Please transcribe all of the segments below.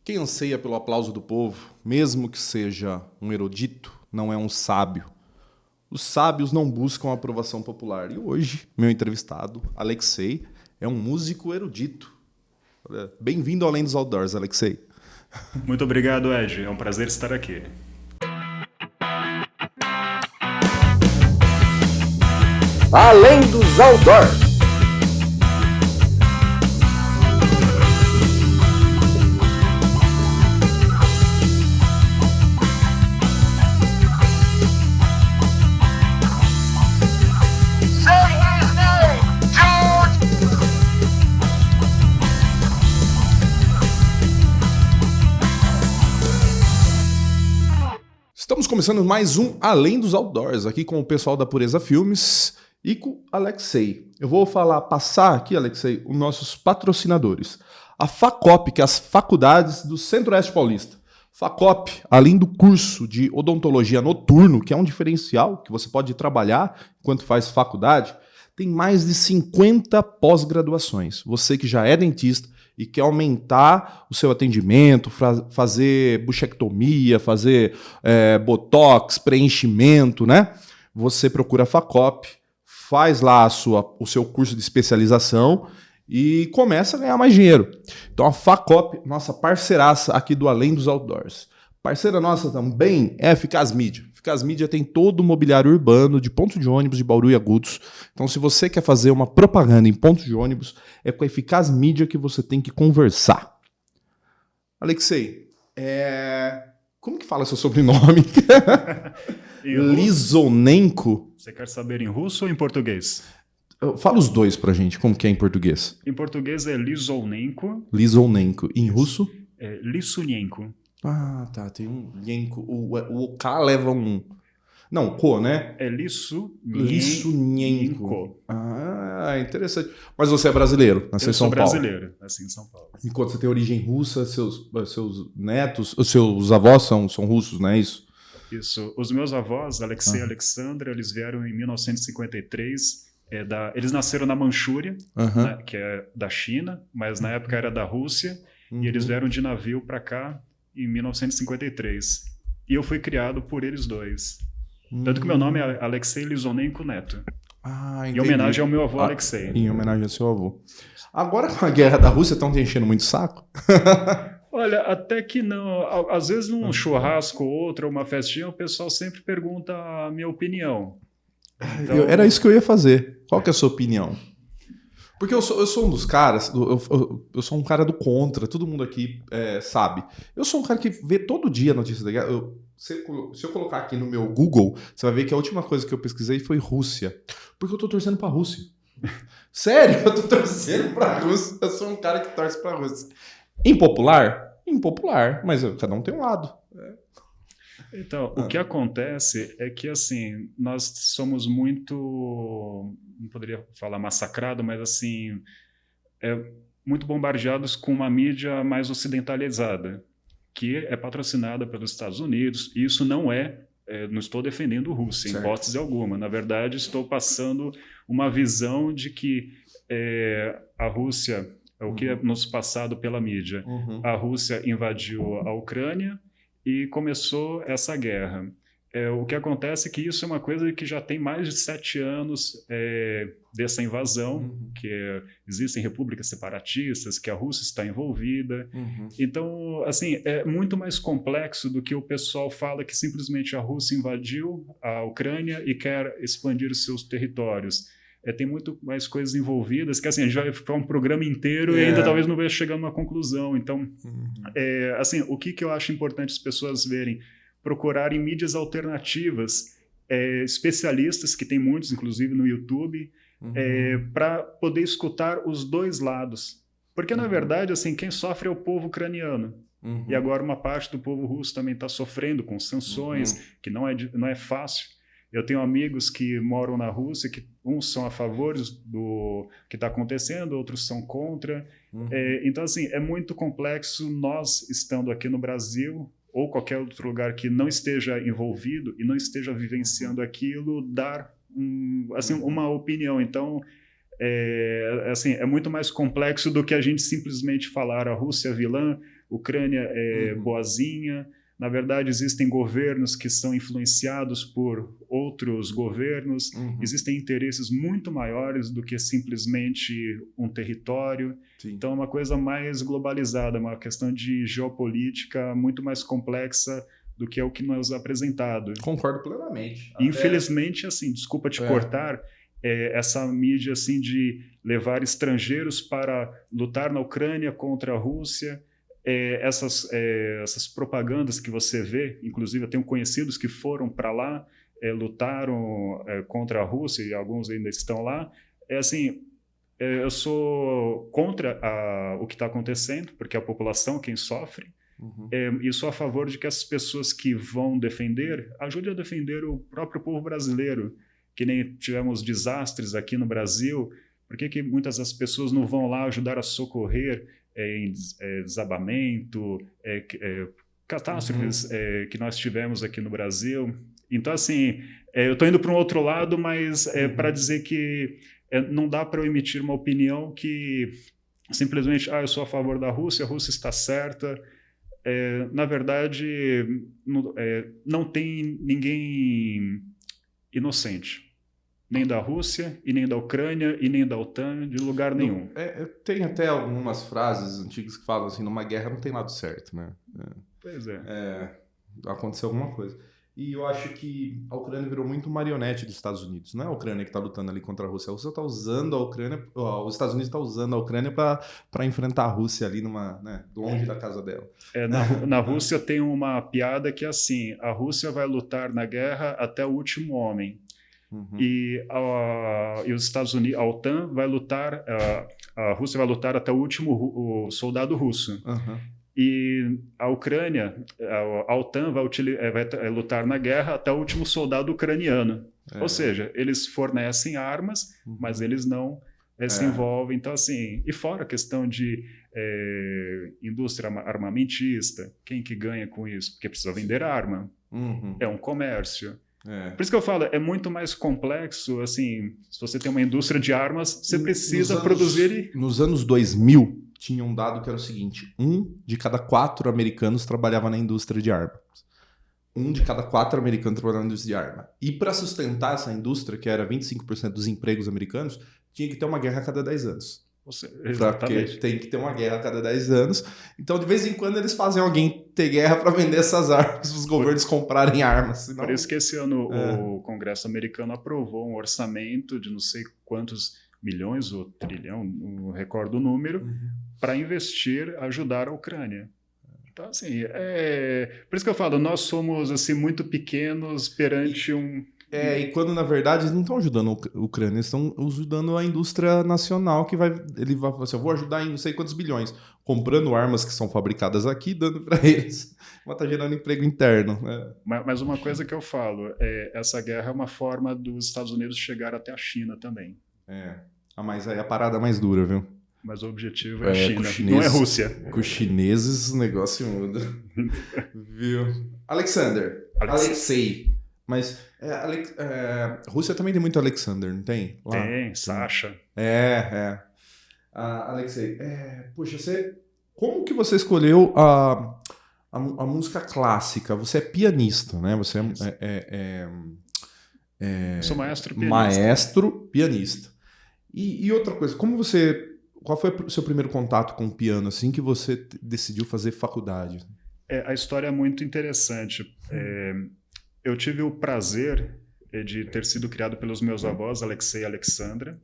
Quem anseia pelo aplauso do povo, mesmo que seja um erudito, não é um sábio. Os sábios não buscam a aprovação popular. E hoje, meu entrevistado, Alexei, é um músico erudito. Bem-vindo ao Além dos Outdoors, Alexei. Muito obrigado, Ed. É um prazer estar aqui. Além dos Outdoors. Estamos começando mais um Além dos Outdoors, aqui com o pessoal da Pureza Filmes e com o Alexei. Eu vou passar aqui, Alexei, os nossos patrocinadores. A FACOP, que é as faculdades do Centro-Oeste Paulista. FACOP, além do curso de odontologia noturno, que é um diferencial que você pode trabalhar enquanto faz faculdade, tem mais de 50 pós-graduações. Você que já é dentista e quer aumentar o seu atendimento, fazer buchectomia, fazer botox, preenchimento, né? Você procura a FACOP, faz lá o seu curso de especialização e começa a ganhar mais dinheiro. Então a FACOP, nossa parceiraça aqui do Além dos Outdoors. Parceira nossa também é a Eficaz Mídia. Eficaz Mídia tem todo o mobiliário urbano de ponto de ônibus de Bauru e Agudos. Então, se você quer fazer uma propaganda em ponto de ônibus, é com a Eficaz Mídia que você tem que conversar. Alexei, como que fala seu sobrenome? Lisonenko. Você quer saber em russo ou em português? Fala os dois pra gente, como que é em português. Em português é Lisonenko. Lisonenko. Em russo? É Lissunenko. Ah, tá. Tem um Yenko. O K leva um. Não, Ko, né? É Lissunenko. Ah, interessante. Mas você é brasileiro, nasceu em São Paulo. Eu sou brasileiro, nasci em São Paulo. Enquanto você tem origem russa, seus netos, os seus avós são russos, não é isso? Isso. Os meus avós, Alexei e Alexandra, eles vieram em 1953. Eles nasceram na Manchúria, né, que é da China, mas na época era da Rússia. E eles vieram de navio para cá em 1953. E eu fui criado por eles dois. Tanto que meu nome é Alexei Lisonenko Neto. Em homenagem ao meu avô Alexei. Em homenagem ao seu avô. Agora com a guerra da Rússia, estão te enchendo muito saco? Olha, até que não. Às vezes num churrasco ou outro, uma festinha, o pessoal sempre pergunta a minha opinião. Então... Era isso que eu ia fazer. Qual que é a sua opinião? Porque eu sou um dos caras, eu sou um cara do contra, todo mundo aqui sabe. Eu sou um cara que vê todo dia a notícia da guerra. Se eu colocar aqui no meu Google, você vai ver que a última coisa que eu pesquisei foi Rússia. Porque eu tô torcendo pra Rússia. Sério, eu tô torcendo pra Rússia. Eu sou um cara que torce pra Rússia. Impopular? Impopular, mas cada um tem um lado. Então, o que acontece é que, assim, nós somos muito, não poderia falar massacrado, mas, assim, muito bombardeados com uma mídia mais ocidentalizada, que é patrocinada pelos Estados Unidos. E isso não não estou defendendo a Rússia, em hipótese alguma. Na verdade, estou passando uma visão de que a Rússia, o que é nos passado pela mídia, a Rússia invadiu a Ucrânia, e começou essa guerra. O que acontece é que isso é uma coisa que já tem mais de 7 anos dessa invasão, que existem repúblicas separatistas, que a Rússia está envolvida. Então, assim, é muito mais complexo do que o pessoal fala que simplesmente a Rússia invadiu a Ucrânia e quer expandir os seus territórios. Tem muito mais coisas envolvidas, que assim, a gente vai ficar um programa inteiro e ainda talvez não vai chegar numa conclusão. Então, assim, o que eu acho importante as pessoas verem? Procurarem mídias alternativas, especialistas, que tem muitos, inclusive no YouTube, para poder escutar os dois lados. Porque, na verdade, assim, quem sofre é o povo ucraniano. E agora uma parte do povo russo também está sofrendo com sanções, que não é fácil. Eu tenho amigos que moram na Rússia, que uns são a favor do que está acontecendo, outros são contra. Então, assim, é muito complexo nós, estando aqui no Brasil, ou qualquer outro lugar que não esteja envolvido e não esteja vivenciando aquilo, dar uma opinião. Então, assim, é muito mais complexo do que a gente simplesmente falar a Rússia é vilã, Ucrânia é boazinha. Na verdade, existem governos que são influenciados por outros governos. Existem interesses muito maiores do que simplesmente um território. Sim. Então, é uma coisa mais globalizada, uma questão de geopolítica muito mais complexa do que é o que nos é apresentado. Concordo plenamente. Infelizmente, assim, desculpa te cortar, essa mídia assim, de levar estrangeiros para lutar na Ucrânia contra a Rússia, essas propagandas que você vê, inclusive eu tenho conhecidos que foram para lá, lutaram contra a Rússia e alguns ainda estão lá, eu sou contra o que está acontecendo, porque a população é quem sofre, e sou a favor de que as pessoas que vão defender, ajudem a defender o próprio povo brasileiro, que nem tivemos desastres aqui no Brasil. Por que muitas das pessoas não vão lá ajudar a socorrer em desabamento, catástrofes que nós tivemos aqui no Brasil? Então, assim, eu estou indo para um outro lado, mas para dizer que não dá para eu emitir uma opinião que simplesmente, eu sou a favor da Rússia, a Rússia está certa. Na verdade, não tem ninguém inocente. Nem da Rússia, e nem da Ucrânia, e nem da OTAN, de lugar nenhum. Tem até algumas frases antigas que falam assim, numa guerra não tem lado certo, né? Pois é. Aconteceu alguma coisa. E eu acho que a Ucrânia virou muito marionete dos Estados Unidos. Não é a Ucrânia que está lutando ali contra a Rússia. A Rússia está usando a Ucrânia, os Estados Unidos estão usando a Ucrânia para enfrentar a Rússia ali longe da casa dela. Na Rússia tem uma piada que é assim, a Rússia vai lutar na guerra até o último homem. E os Estados Unidos, a OTAN vai lutar, a Rússia vai lutar até o último soldado russo. E a Ucrânia, a OTAN vai lutar na guerra até o último soldado ucraniano. Ou seja, eles fornecem armas, mas eles não se envolvem. Então, assim, e fora a questão de indústria armamentista, quem que ganha com isso? Porque precisa vender arma. É um comércio. Por isso que eu falo, é muito mais complexo, assim, se você tem uma indústria de armas, você precisa produzir... Nos anos 2000, tinha um dado que era o seguinte, 1 de cada 4 americanos trabalhava na indústria de armas. 1 de cada 4 americanos trabalhava na indústria de armas. E para sustentar essa indústria, que era 25% dos empregos americanos, tinha que ter uma guerra a cada 10 anos. Porque tem que ter uma guerra a cada 10 anos. Então, de vez em quando, eles fazem alguém ter guerra para vender essas armas, os governos comprarem armas. Senão... Por isso que esse ano o Congresso americano aprovou um orçamento de não sei quantos milhões ou trilhão, não recordo o número, para investir, ajudar a Ucrânia. Então, assim, por isso que eu falo, nós somos assim, muito pequenos perante um... E quando, na verdade, eles não estão ajudando a Ucrânia, eles estão ajudando a indústria nacional, que ele vai falar assim, eu vou ajudar em não sei quantos bilhões, comprando armas que são fabricadas aqui, dando para eles, mas está gerando emprego interno. Mas uma coisa que eu falo, essa guerra é uma forma dos Estados Unidos chegar até a China também. Mas aí a parada mais dura, viu? Mas o objetivo é a China, não é a Rússia. Com os chineses o negócio muda. Viu? Alexei. Mas Rússia também tem muito Alexander, não tem? Lá? Tem, Sasha. Alexei, poxa, como que você escolheu a música clássica? Você é pianista, né? Você Eu sou maestro pianista. Maestro pianista. E outra coisa, qual foi o seu primeiro contato com o piano, assim, que você decidiu fazer faculdade? A história é muito interessante. Eu tive o prazer de ter sido criado pelos meus avós, Alexei e Alexandra.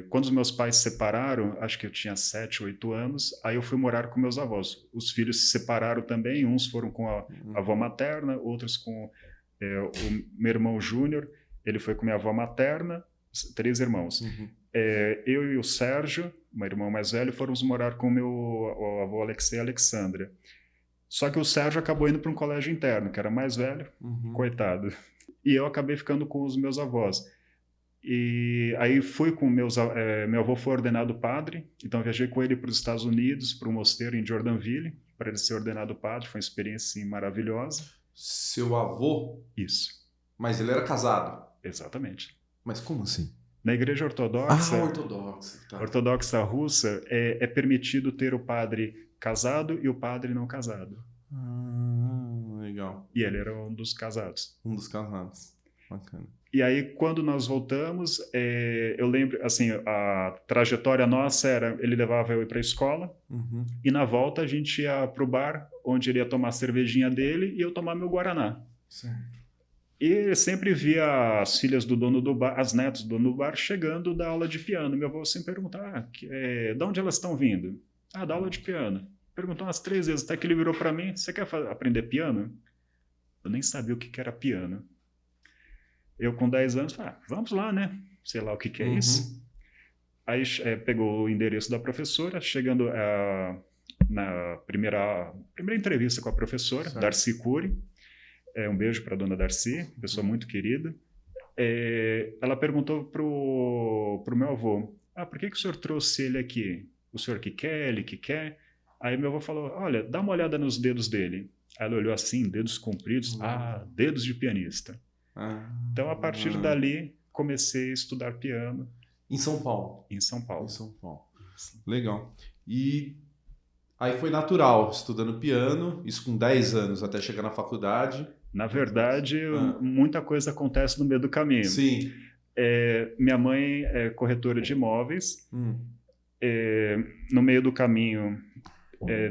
Quando os meus pais se separaram, acho que eu tinha 7, 8 anos, aí eu fui morar com meus avós. Os filhos se separaram também, uns foram com a avó materna, outros com o meu irmão Júnior, ele foi com minha avó materna, 3 irmãos. Eu e o Sérgio, meu irmão mais velho, fomos morar com o meu avô Alexei e Alexandra. Só que o Sérgio acabou indo para um colégio interno, que era mais velho, coitado. E eu acabei ficando com os meus avós. E aí fui com meu avô foi ordenado padre, então viajei com ele para os Estados Unidos, para um mosteiro em Jordanville, para ele ser ordenado padre, foi uma experiência maravilhosa. Seu avô? Isso. Mas ele era casado? Exatamente. Mas como assim? Na igreja ortodoxa, ortodoxa, tá. Ortodoxa russa, é permitido ter o padre casado e o padre não casado. Legal. E ele era um dos casados. Um dos casados. Bacana. E aí, quando nós voltamos, eu lembro, assim, a trajetória nossa era, ele levava eu para a escola, e na volta a gente ia para o bar, onde ele ia tomar a cervejinha dele e eu tomar meu Guaraná. Certo. E eu sempre via as filhas do dono do bar, as netas do dono do bar, chegando da aula de piano. Meu avô sempre perguntava, de onde elas estão vindo? Da aula de piano. Perguntou umas 3 vezes, até que ele virou para mim, você quer aprender piano? Eu nem sabia o que era piano. Eu, com 10 anos, falei, vamos lá, né? Sei lá o que é isso. Aí pegou o endereço da professora, chegando na primeira entrevista com a professora, certo. Darcy Cury. Um beijo para a dona Darcy, pessoa muito querida. Ela perguntou pro meu avô, por que o senhor trouxe ele aqui? O senhor que quer, ele que quer? Aí meu avô falou, olha, dá uma olhada nos dedos dele. Aí ela olhou assim, dedos compridos, dedos de pianista. Então, a partir dali, comecei a estudar piano. Em São Paulo? Em São Paulo. Em São Paulo. Legal. E aí foi natural, estudando piano, isso com 10 anos, até chegar na faculdade. Na verdade, muita coisa acontece no meio do caminho. Sim. Minha mãe é corretora de imóveis. No meio do caminho,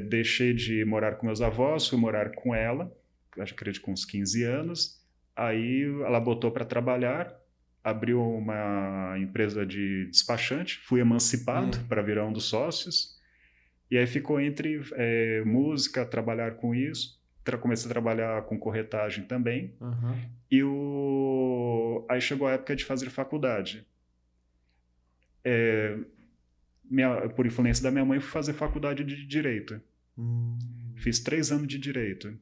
deixei de morar com meus avós, fui morar com ela, acredito com uns 15 anos. Aí ela botou para trabalhar, abriu uma empresa de despachante, fui emancipado para virar um dos sócios, e aí ficou entre música, trabalhar com isso, comecei a trabalhar com corretagem também, e aí chegou a época de fazer faculdade. Por influência da minha mãe, fui fazer faculdade de Direito. Fiz 3 anos de Direito.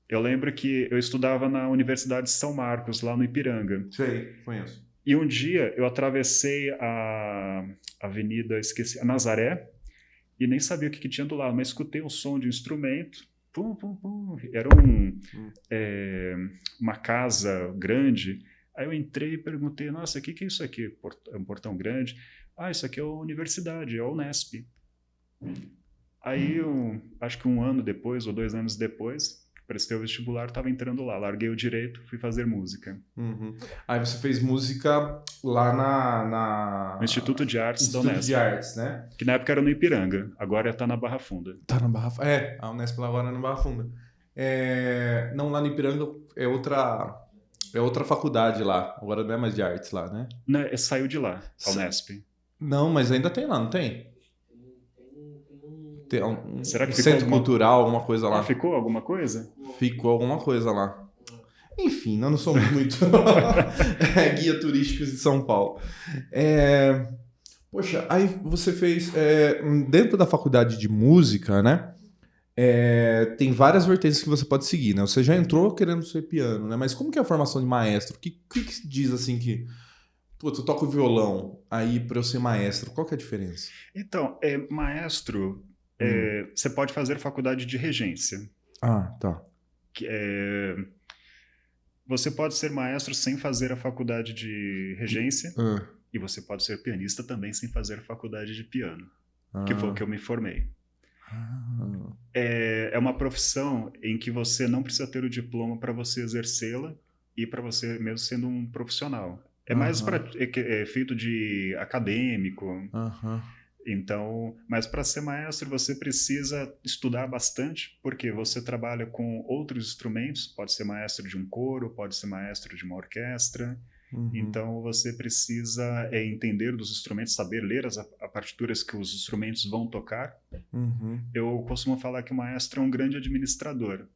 Eu lembro que eu estudava na Universidade de São Marcos, lá no Ipiranga. Sei, conheço. E um dia eu atravessei a avenida, a Nazaré, e nem sabia o que tinha do lado, mas escutei um som de instrumento, pum, pum, pum. Era uma casa grande. Aí eu entrei e perguntei, nossa, o que é isso aqui? É um portão grande. Isso aqui é a universidade, é a Unesp. Aí, acho que 1 ano depois, ou 2 anos depois, prestei o vestibular, estava entrando lá, larguei o direito, fui fazer música. Aí você fez música lá no Instituto de Artes da Unesp. Instituto de Artes, né? Que na época era no Ipiranga, agora está na Barra Funda. Tá na Barra Funda. A Unesp lá agora é na Barra Funda. Não, lá no Ipiranga é outra faculdade lá, agora não é mais de artes lá, né? Não, saiu de lá, a Unesp. Não, mas ainda tem lá, não tem? Tem Será que centro cultural, alguma coisa lá. Ficou alguma coisa? Ficou alguma coisa lá. Enfim, nós não somos muito guia turísticos de São Paulo. Poxa, aí você fez... dentro da faculdade de música, né? Tem várias vertentes que você pode seguir, né? Você já entrou querendo ser piano, né? Mas como que é a formação de maestro? O que diz assim que... Putz, eu toco violão, aí para eu ser maestro, qual que é a diferença? Então, maestro... você pode fazer faculdade de regência. Tá. Você pode ser maestro sem fazer a faculdade de regência, e você pode ser pianista também sem fazer a faculdade de piano, que foi o que eu me formei. É uma profissão em que você não precisa ter o diploma para você exercê-la e para você mesmo sendo um profissional. É mais feito de acadêmico. Então, mas para ser maestro você precisa estudar bastante, porque você trabalha com outros instrumentos, pode ser maestro de um coro, pode ser maestro de uma orquestra, então você precisa entender dos instrumentos, saber ler as partituras que os instrumentos vão tocar. Eu costumo falar que o maestro é um grande administrador.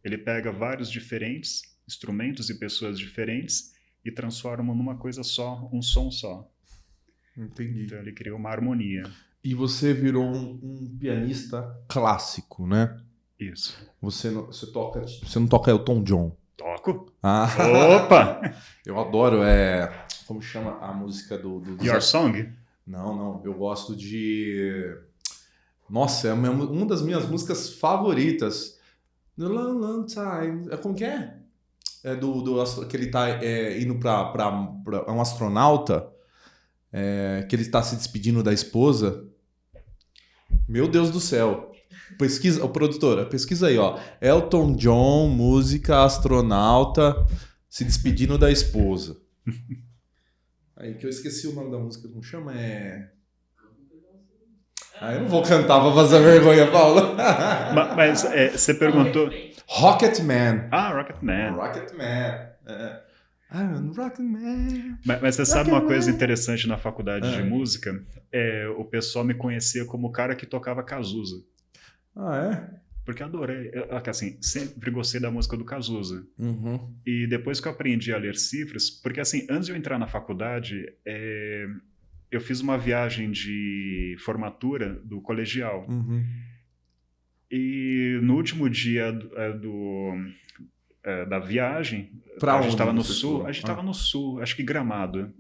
Ele pega vários diferentes instrumentos e pessoas diferentes e transforma numa coisa só, um som só. Entendi. Então ele criou uma harmonia. E você virou um pianista clássico, né? Isso. Você não toca Elton John? Toco. Opa! Eu adoro, como chama a música do Your Song? Não, eu gosto de... Nossa, é uma das minhas músicas favoritas. The Long, Long Time. Como que é? É que ele tá indo é um astronauta, que ele está se despedindo da esposa. Meu Deus do céu. Pesquisa, produtora, pesquisa aí, ó. Elton John, música, astronauta, se despedindo da esposa. Aí que eu esqueci o nome da música, como chama? Eu não vou cantar pra fazer vergonha, Paulo. Mas você perguntou... Rocketman. Rocketman. Rocketman. I'm Rocketman. Mas você sabe uma coisa interessante na faculdade de música? O pessoal me conhecia como o cara que tocava Cazuza. Porque adorei. Assim, sempre gostei da música do Cazuza. Uhum. E depois que eu aprendi a ler cifras... Porque assim, antes de eu entrar na faculdade... eu fiz uma viagem de formatura do colegial. Uhum. E no último dia da viagem, a gente estava no sul, no sul, acho que Gramado.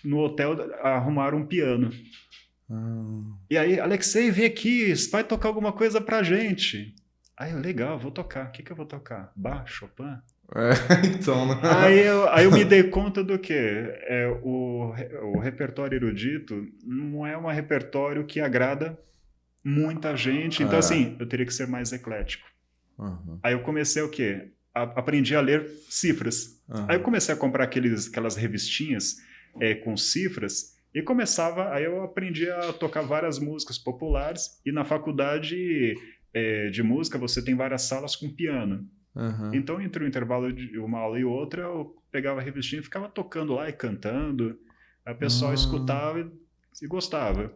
No hotel arrumaram um piano. E aí, Alexei, vem aqui, vai tocar alguma coisa pra gente. Aí, legal, vou tocar. O que eu vou tocar? Bach, Chopin? Então, né? Aí eu me dei conta do que o repertório erudito não é um repertório que agrada muita gente, então assim, eu teria que ser mais eclético. Uhum. Aí eu comecei o quê? Aprendi a ler cifras. Aí eu comecei a comprar aquelas revistinhas com cifras e aí eu aprendi a tocar várias músicas populares e na faculdade de música você tem várias salas com piano. Uhum. Então, entre o intervalo de uma aula e outra, eu pegava a revistinha e ficava tocando lá e cantando. A pessoa escutava e gostava.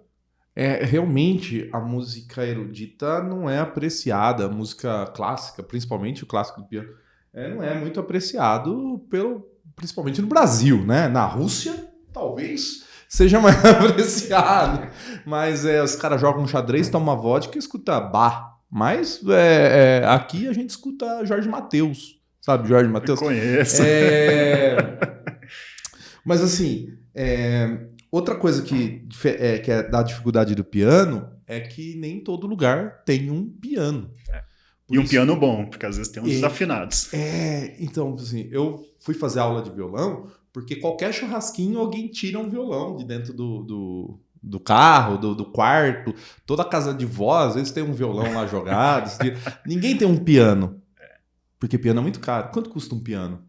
Realmente, a música erudita não é apreciada, a música clássica, principalmente o clássico do piano, não é muito apreciado, principalmente no Brasil, né? Na Rússia, talvez seja mais apreciado. Mas os caras jogam xadrez, tomam vodka e escutam Bach. Mas aqui a gente escuta Jorge Mateus, sabe? Jorge Mateus. Eu conheço. Mas assim, outra coisa que é da dificuldade do piano é que nem todo lugar tem um piano. E um piano bom, porque às vezes tem uns desafinados. Então, assim, eu fui fazer aula de violão porque qualquer churrasquinho alguém tira um violão de dentro do carro, do quarto, toda casa de vó, às vezes tem um violão lá jogado. Ninguém tem um piano. Porque piano é muito caro. Quanto custa um piano?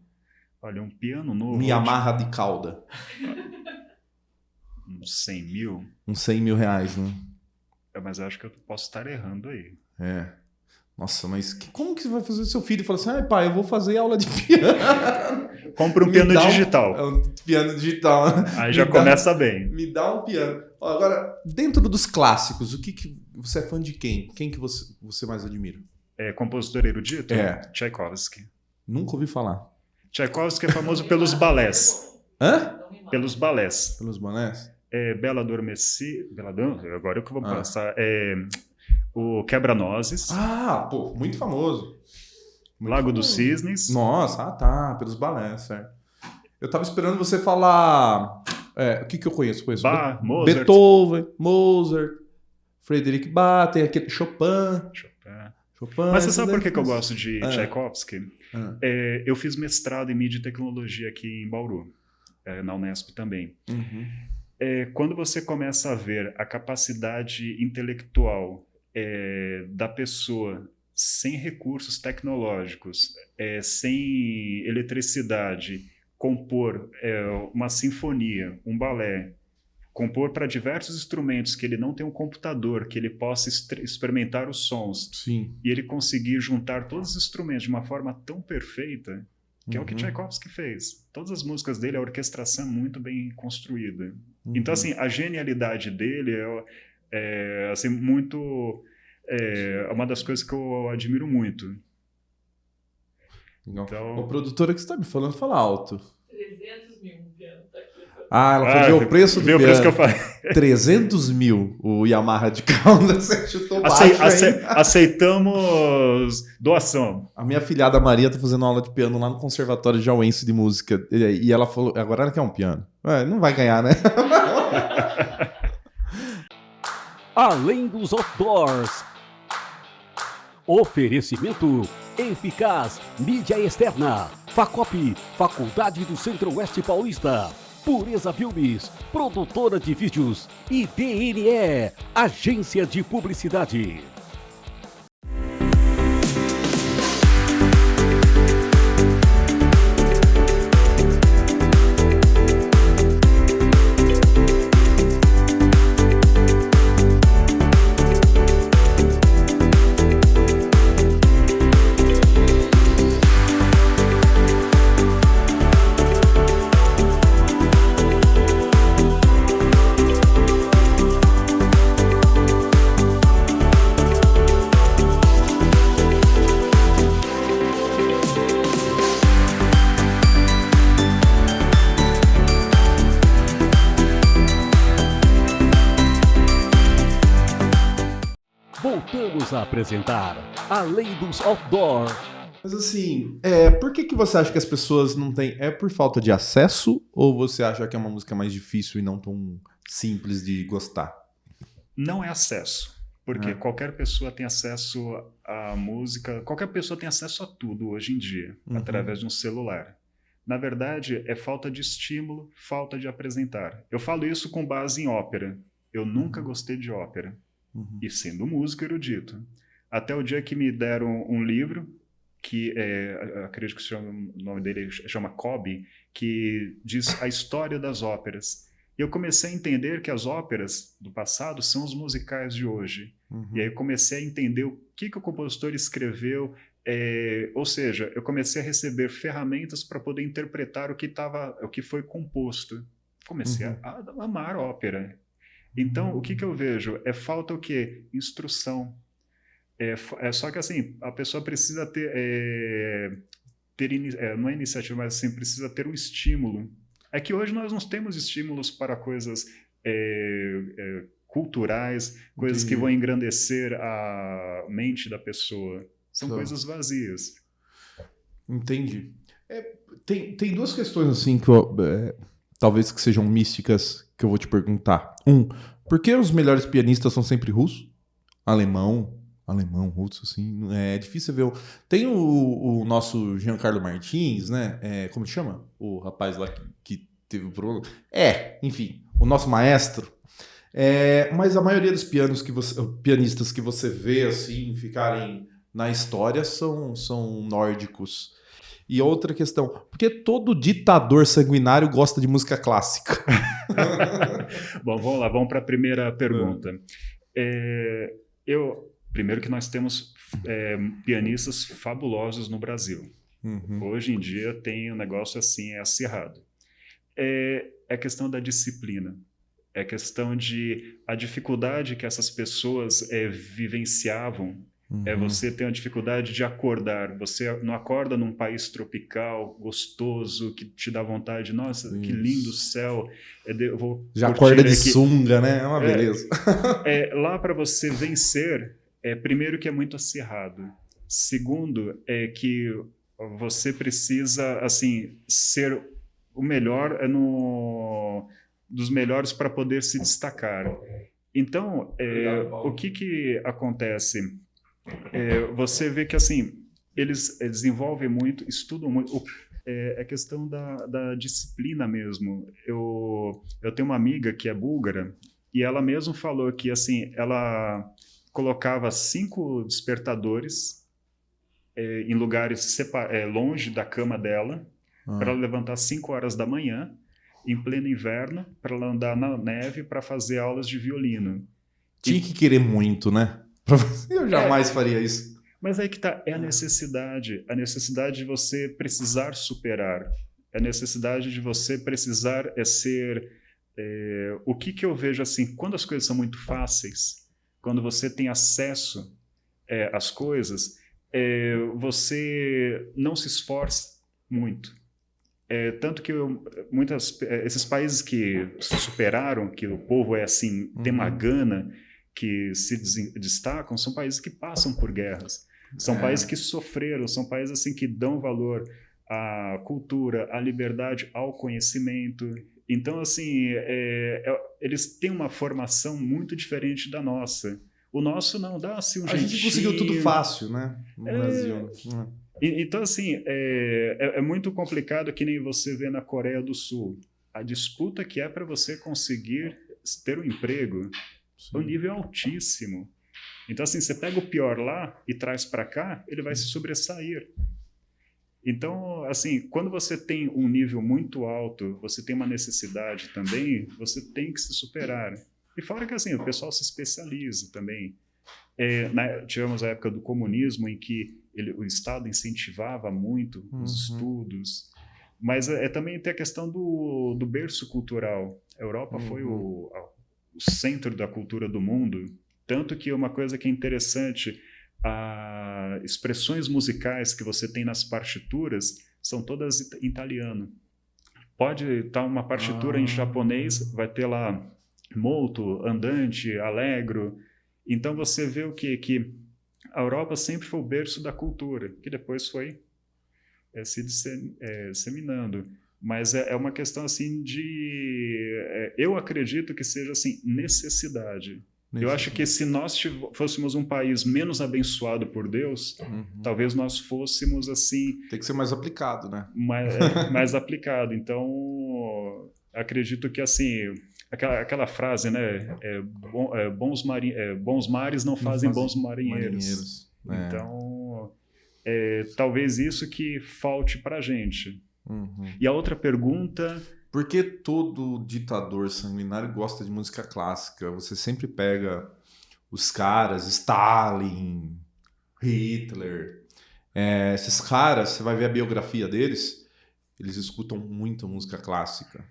Olha, um piano novo... Yamaha de cauda. Uns 100 mil. Uns 100 mil reais, né? Mas eu acho que eu posso estar errando aí. Nossa, mas como que você vai fazer seu filho? Fala assim, pai, eu vou fazer aula de piano. Compre um piano digital. Um piano digital. Aí já começa bem. Me dá um piano. Agora, dentro dos clássicos, o que você é fã de quem? Quem que você mais admira? Compositor erudito? Tchaikovsky. Nunca ouvi falar. Tchaikovsky é famoso pelos balés. Hã? Pelos balés. Pelos balés? Bela Adormecida. Agora é o que eu vou passar. O Quebra-Nozes. Muito famoso. Lago dos Cisnes. Nossa, pelos balés, certo. Eu tava esperando você falar... o que eu conheço? Bach, Mozart. Beethoven, Mozart, Frederic Bach, tem aquele Chopin. Mas você sabe por que eu gosto de Tchaikovsky? Eu fiz mestrado em mídia e tecnologia aqui em Bauru, na Unesp também. Uhum. Quando você começa a ver a capacidade intelectual da pessoa sem recursos tecnológicos, sem eletricidade, compor uma sinfonia, um balé, compor para diversos instrumentos que ele não tem um computador, que ele possa experimentar os sons. Sim. E ele conseguir juntar todos os instrumentos de uma forma tão perfeita, que é o que Tchaikovsky fez. Todas as músicas dele, a orquestração é muito bem construída. Então, assim, a genialidade dele é assim, muito... É uma das coisas que eu admiro muito. Então... O produtor que você está me falando, fala alto. 300 mil um piano tá aqui. Ela foi ver o preço do piano. O preço que eu falei. 300 mil o Yamaha de cauda, você chutou baixo aceitamos doação. A minha filhada Maria tá fazendo aula de piano lá no Conservatório Jauense de Música. E ela falou, agora ela quer um piano. Não vai ganhar, né? Além dos outdoors. Oferecimento Eficaz Mídia Externa. Facop, Faculdade do Centro-Oeste Paulista. Pureza Filmes, produtora de vídeos e DNE, agência de publicidade. Voltamos a apresentar Além dos Outdoor. Mas assim, por que você acha que as pessoas não têm... É por falta de acesso ou você acha que é uma música mais difícil e não tão simples de gostar? Não é acesso, porque qualquer pessoa tem acesso à música, qualquer pessoa tem acesso a tudo hoje em dia, através de um celular. Na verdade, é falta de estímulo, falta de apresentar. Eu falo isso com base em ópera. Eu nunca gostei de ópera. E sendo músico erudito. Até o dia que me deram um livro, que acredito que o nome dele chama Kobe, que diz a história das óperas. E eu comecei a entender que as óperas do passado são os musicais de hoje. E aí eu comecei a entender o que o compositor escreveu, ou seja, eu comecei a receber ferramentas para poder interpretar o que foi composto. Comecei a amar a ópera. Então, o que eu vejo? Falta o quê? Instrução. Só que assim, a pessoa precisa ter não é iniciativa, mas assim, precisa ter um estímulo. É que hoje nós não temos estímulos para coisas culturais, coisas que vão engrandecer a mente da pessoa. São coisas vazias. Entendi. Tem duas questões assim que talvez que sejam místicas que eu vou te perguntar. Por que os melhores pianistas são sempre russos? Alemão, russo, assim, é difícil ver. Tem o nosso Giancarlo Martins, né? Como se chama? O rapaz lá que teve o problema. Enfim, o nosso maestro. Mas a maioria dos pianistas que você vê, assim, ficarem na história são nórdicos. E outra questão, por que todo ditador sanguinário gosta de música clássica? Bom, vamos lá, vamos para a primeira pergunta. Primeiro que nós temos pianistas fabulosos no Brasil. Hoje em dia tem um negócio assim, acirrado. É questão da disciplina. É questão a dificuldade que essas pessoas vivenciavam. Você tem a dificuldade de acordar. Você não acorda num país tropical, gostoso, que te dá vontade. Nossa, que lindo céu. Eu vou já acorda de sunga, né? É uma beleza. Lá para você vencer, primeiro que é muito acirrado. Segundo, é que você precisa assim, ser o melhor dos melhores para poder se destacar. Então, o que acontece? Você vê que assim eles desenvolvem muito, estudam muito. É questão da disciplina mesmo. Eu tenho uma amiga que é búlgara e ela mesmo falou que assim ela colocava 5 despertadores em lugares longe da cama dela para ela levantar 5 horas da manhã em pleno inverno para ela andar na neve para fazer aulas de violino. Tinha que querer muito, né? Eu jamais faria isso. Mas aí que tá, a necessidade de você precisar superar, a necessidade de você precisar ser... o que eu vejo assim, quando as coisas são muito fáceis, quando você tem acesso às coisas, você não se esforça muito. Tanto que esses países que se superaram, que o povo assim, tem uma gana, que se destacam, são países que passam por guerras. São países que sofreram, são países assim, que dão valor à cultura, à liberdade, ao conhecimento. Então, assim, eles têm uma formação muito diferente da nossa. O nosso não dá assim um jeitinho. A gente conseguiu tudo fácil, né? No Brasil. Então, assim, é muito complicado, que nem você vê na Coreia do Sul. a disputa que é para você conseguir ter um emprego, o nível é altíssimo. Então, assim, você pega o pior lá e traz para cá, ele vai se sobressair. Então, assim, quando você tem um nível muito alto, você tem uma necessidade também, você tem que se superar. E fora que, assim, o pessoal se especializa também. Tivemos a época do comunismo em que o Estado incentivava muito os estudos, mas também tem a questão do berço cultural. A Europa foi o centro da cultura do mundo, tanto que uma coisa que é interessante, as expressões musicais que você tem nas partituras são todas em italiano. Pode estar uma partitura em japonês, vai ter lá molto, andante, allegro. Então você vê o quê? Que a Europa sempre foi o berço da cultura, que depois foi se disseminando. Mas é uma questão assim eu acredito que seja assim, necessidade. Eu acho que se nós fôssemos um país menos abençoado por Deus, talvez nós fôssemos assim... Tem que ser mais aplicado, né? Mais aplicado. Então, acredito que assim... Aquela frase, né? Bons mares não fazem bons marinheiros. Então, talvez isso que falte pra gente. E a outra pergunta... Por que todo ditador sanguinário gosta de música clássica? Você sempre pega os caras, Stalin, Hitler. Esses caras, você vai ver a biografia deles, eles escutam muita música clássica.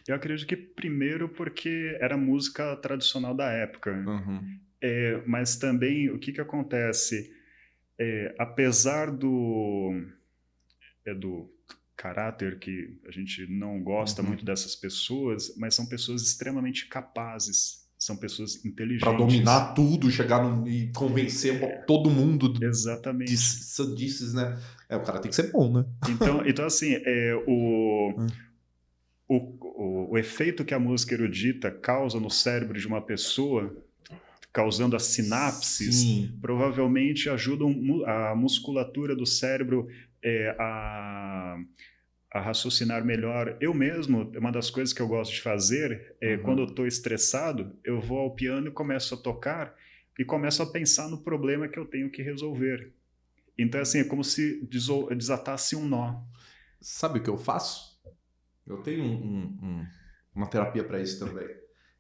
Eu acredito que primeiro porque era música tradicional da época. Mas também o que acontece? Apesar do caráter que a gente não gosta muito dessas pessoas, mas são pessoas extremamente capazes, são pessoas inteligentes. Para dominar tudo, chegar e convencer todo mundo exatamente. Disso, né? O cara tem que ser bom, né? Então assim, o efeito que a música erudita causa no cérebro de uma pessoa, causando as sinapses, provavelmente ajudam a musculatura do cérebro a raciocinar melhor. Eu mesmo, uma das coisas que eu gosto de fazer é quando eu estou estressado, eu vou ao piano e começo a tocar e começo a pensar no problema que eu tenho que resolver. Então, assim, é como se desatasse um nó. Sabe o que eu faço? Eu tenho uma terapia para isso também.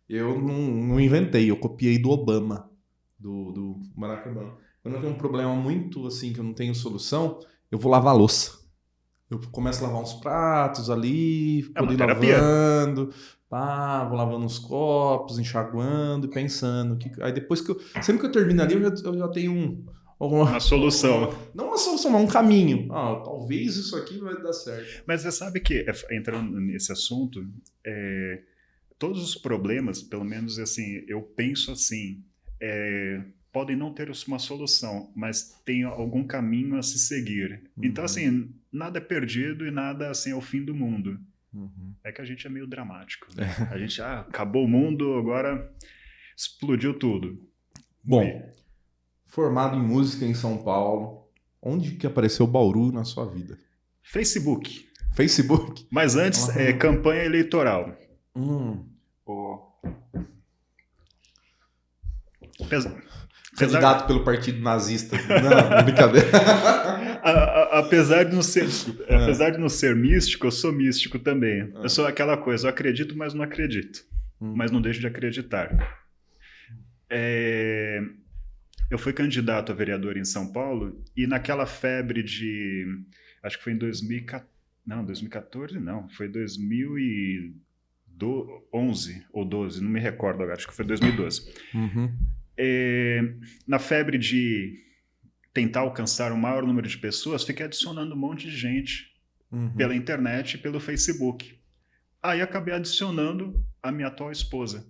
Eu não inventei, eu copiei do Obama, do Barack Obama. Quando eu tenho um problema muito assim que eu não tenho solução, eu vou lavar a louça. Eu começo a lavar uns pratos ali, vou lavando, vou lavando uns copos, enxaguando e pensando. Aí depois sempre que eu termino ali, eu já tenho uma solução. Não uma solução, mas um caminho. Talvez isso aqui vai dar certo. Mas você sabe que, entrando nesse assunto, todos os problemas, pelo menos assim, eu penso assim, podem não ter uma solução, mas tem algum caminho a se seguir. Então, assim, nada é perdido e nada assim, é o fim do mundo. É que a gente é meio dramático. Né? A gente, acabou o mundo, agora explodiu tudo. Bom, formado em música em São Paulo, onde que apareceu Bauru na sua vida? Facebook. Facebook? Mas antes, campanha eleitoral. Candidato pelo partido nazista. Não, brincadeira. Apesar de não ser místico, eu sou místico também. Eu sou aquela coisa, eu acredito, mas não acredito. Mas não deixo de acreditar. Eu fui candidato a vereador em São Paulo e naquela febre de... Acho que foi em 2014. Não, 2014 não. Foi 2011 ou 12, não me recordo agora. Acho que foi 2012. Na febre de tentar alcançar o maior número de pessoas, fiquei adicionando um monte de gente pela internet e pelo Facebook. Aí acabei adicionando a minha atual esposa.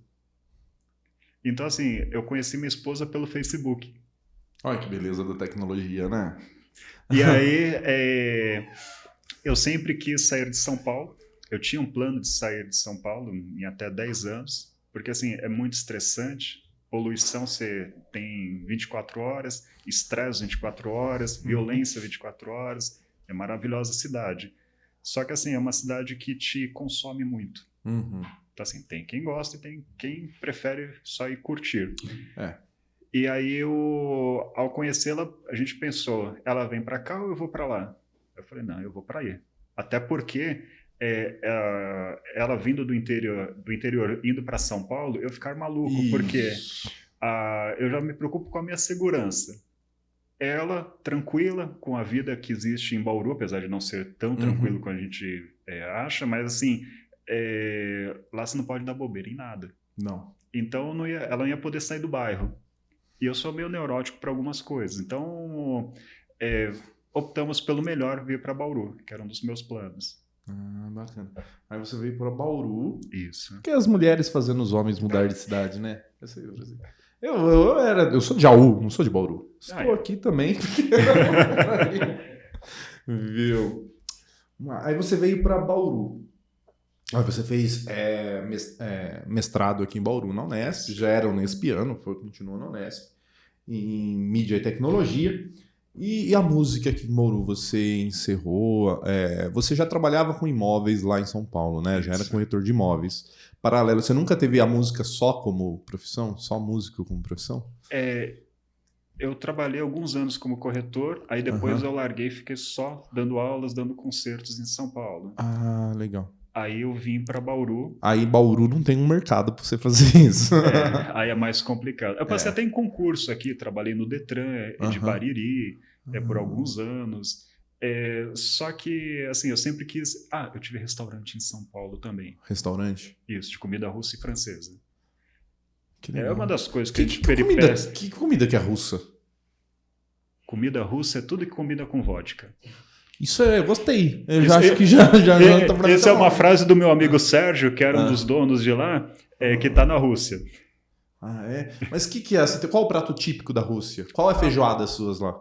Então, assim, eu conheci minha esposa pelo Facebook. Olha que beleza da tecnologia, né? E aí, eu sempre quis sair de São Paulo. Eu tinha um plano de sair de São Paulo em até 10 anos, porque, assim, é muito estressante. Poluição você tem 24 horas, estresse 24 horas, violência 24 horas. É maravilhosa a cidade. Só que assim, é uma cidade que te consome muito. Uhum. Então assim, tem quem gosta e tem quem prefere só ir curtir. É. E aí ao conhecê-la, a gente pensou, ela vem para cá ou eu vou para lá? Eu falei, não, eu vou para aí. Até porque ela vindo do interior indo para São Paulo, eu ficar maluco, porque eu já me preocupo com a minha segurança. Ela, tranquila com a vida que existe em Bauru, apesar de não ser tão tranquilo quanto a gente acha, mas assim, lá você não pode dar bobeira em nada. Não. Então ela não ia poder sair do bairro. E eu sou meio neurótico para algumas coisas. Então, optamos pelo melhor, vir para Bauru, que era um dos meus planos. Ah, bacana. Aí você veio para Bauru. Isso. Que as mulheres fazendo os homens mudar de cidade, né? Eu sou de Jaú, não sou de Bauru. Estou aqui também. Viu? Aí você veio para Bauru. Aí você fez mestrado aqui em Bauru, na Unesp. Já era unespiano, continuou na Unesp. Em mídia e tecnologia. E a música aqui em Bauru, você encerrou... você já trabalhava com imóveis lá em São Paulo, né? Já era corretor de imóveis. Paralelo, você nunca teve a música só como profissão? Só músico como profissão? Eu trabalhei alguns anos como corretor, aí depois eu larguei e fiquei só dando aulas, dando concertos em São Paulo. Ah, legal. Aí eu vim para Bauru. Aí Bauru não tem um mercado para você fazer isso. Aí é mais complicado. Eu passei até em concurso aqui, trabalhei no Detran de Bariri por alguns anos. Só que, assim, eu sempre quis... eu tive restaurante em São Paulo também. Restaurante? Isso, de comida russa e francesa. Que legal. É uma das coisas que a gente peripécia. Que comida que é russa? Comida russa é tudo que combina com vodka. Isso gostei. Eu já acho que já tá pra essa é uma frase do meu amigo Sérgio, que era um dos donos de lá, que tá na Rússia. Ah, é? Mas o que é? Qual o prato típico da Rússia? Qual é a feijoada suas lá?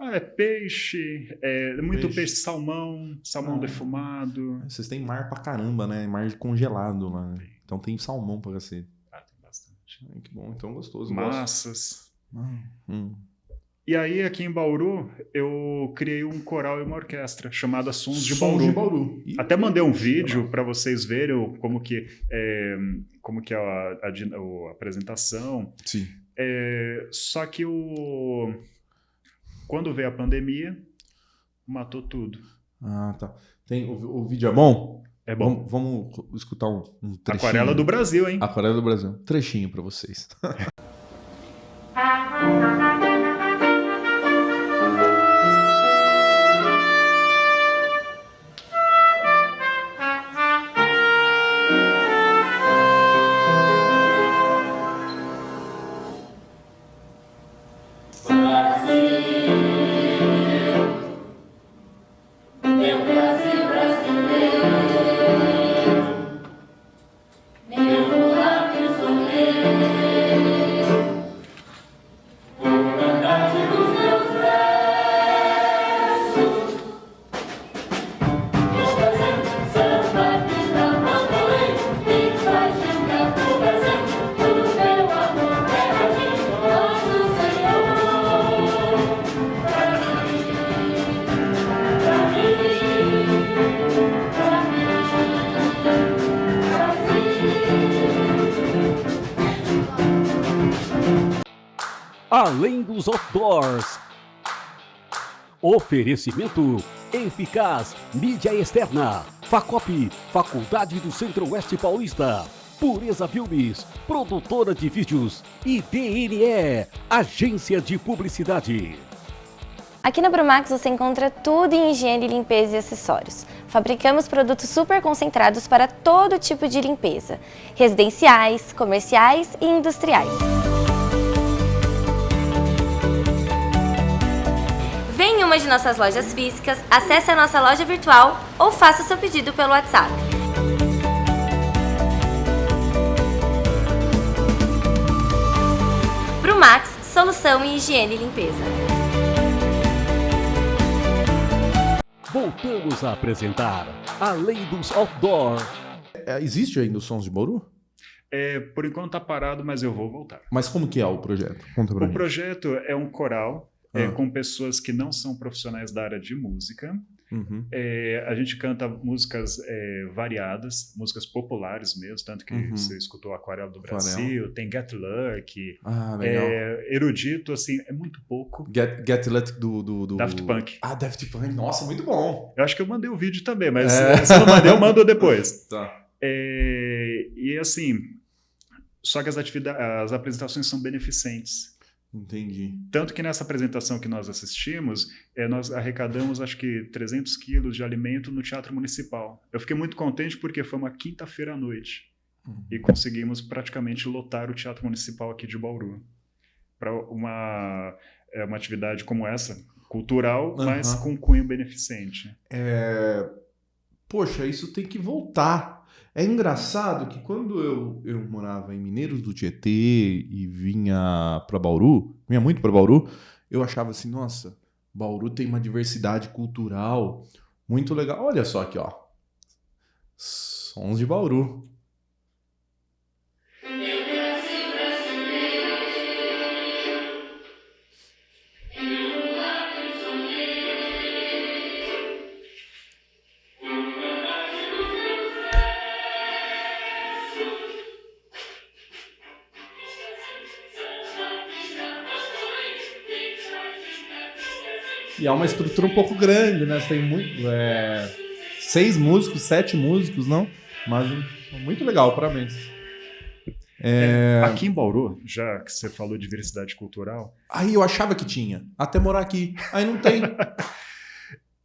É peixe, muito peixe, salmão defumado. Vocês têm mar pra caramba, né? Mar congelado lá. Então tem salmão pra cacete. Tem bastante. Que bom, então gostoso. Massas. E aí, aqui em Bauru, eu criei um coral e uma orquestra chamada Sons de Bauru. Até mandei um vídeo para vocês verem como que é a apresentação. Sim. Só que quando veio a pandemia, matou tudo. Ah, tá. O vídeo é bom? É bom. Vamos escutar um trechinho. Aquarela do Brasil, hein? Aquarela do Brasil. Trechinho para vocês. Além dos outdoors. Oferecimento Eficaz, mídia externa. Facop, Faculdade do Centro-Oeste Paulista. Pureza Filmes, produtora de vídeos. E DNE, agência de publicidade. Aqui na Brumax você encontra tudo em higiene, limpeza e acessórios. Fabricamos produtos super concentrados para todo tipo de limpeza. Residenciais, comerciais e industriais. Vem em uma de nossas lojas físicas, acesse a nossa loja virtual ou faça o seu pedido pelo WhatsApp. Brumax, solução em higiene e limpeza. Voltamos a apresentar Além dos Outdoor. Existe ainda os Sons de Bauru? Por enquanto tá parado, mas eu vou voltar. Mas como que é o projeto? Conta pra O gente. projeto é um coral com pessoas que não são profissionais da área de música, Uhum. A gente canta músicas variadas, músicas populares mesmo, tanto que você escutou Aquarela do Brasil, tem Get Lucky, Legal. Erudito, assim, é muito pouco. Get Lucky do... Daft Punk. Daft Punk, nossa, muito bom. Eu acho que eu mandei o vídeo também, mas se eu não mandei, eu mando depois. Tá. E assim, só que as apresentações são beneficentes. Entendi. Tanto que nessa apresentação que nós assistimos, nós arrecadamos acho que 300 quilos de alimento no Teatro Municipal. Eu fiquei muito contente porque foi uma quinta-feira à noite e conseguimos praticamente lotar o Teatro Municipal aqui de Bauru para uma atividade como essa, cultural, mas com cunho beneficente. Poxa, isso tem que voltar. É engraçado que quando eu morava em Mineiros do Tietê e vinha muito para Bauru, eu achava assim, nossa, Bauru tem uma diversidade cultural muito legal. Olha só aqui, ó. Sons de Bauru. E é uma estrutura um pouco grande, né? Você tem 6 músicos, 7 músicos, não? Mas muito legal, parabéns. Aqui em Bauru, já que você falou de diversidade cultural... Aí eu achava que tinha, até morar aqui. Aí não tem.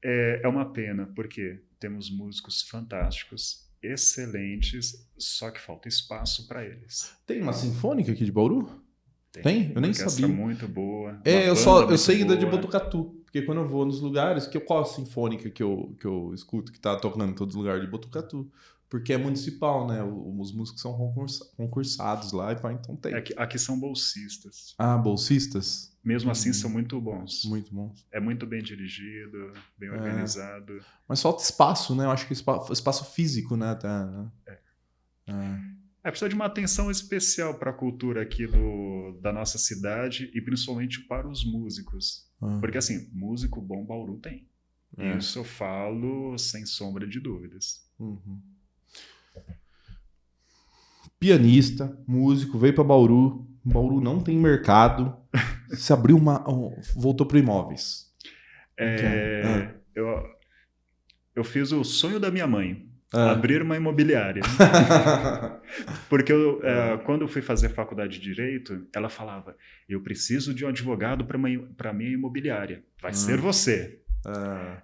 É uma pena, porque temos músicos fantásticos, excelentes, só que falta espaço para eles. Tem uma sinfônica aqui de Bauru? Tem? Eu nem sabia. Muito boa. Eu sei da de Botucatu. Porque quando eu vou nos lugares, qual a sinfônica que eu escuto que tá tocando em todos os lugares de Botucatu? Porque é municipal, né? Os músicos são concursados lá, então tem. Aqui são bolsistas. Bolsistas? Mesmo assim, são muito bons. Muito bons. É muito bem dirigido, bem organizado. Mas falta espaço, né? Eu acho que espaço físico, né? Precisa de uma atenção especial para a cultura aqui da nossa cidade e principalmente para os músicos. Porque, assim, músico bom Bauru tem. Isso eu falo sem sombra de dúvidas. Pianista, músico, veio para Bauru. Bauru não tem mercado. Se abriu voltou para imóveis. Eu fiz o sonho da minha mãe. Abrir uma imobiliária. Porque quando eu fui fazer faculdade de Direito, ela falava, eu preciso de um advogado para minha imobiliária. Vai ser você.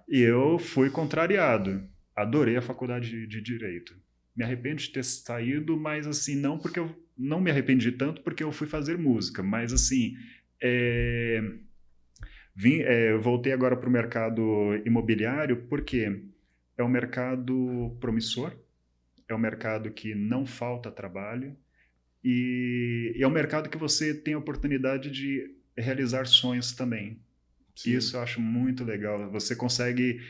E eu fui contrariado. Adorei a faculdade de Direito. Me arrependo de ter saído, mas assim, não me arrependi tanto porque eu fui fazer música. Mas assim, voltei agora para o mercado imobiliário porque... é um mercado promissor, é um mercado que não falta trabalho e é um mercado que você tem a oportunidade de realizar sonhos também. Sim. Isso eu acho muito legal. Você consegue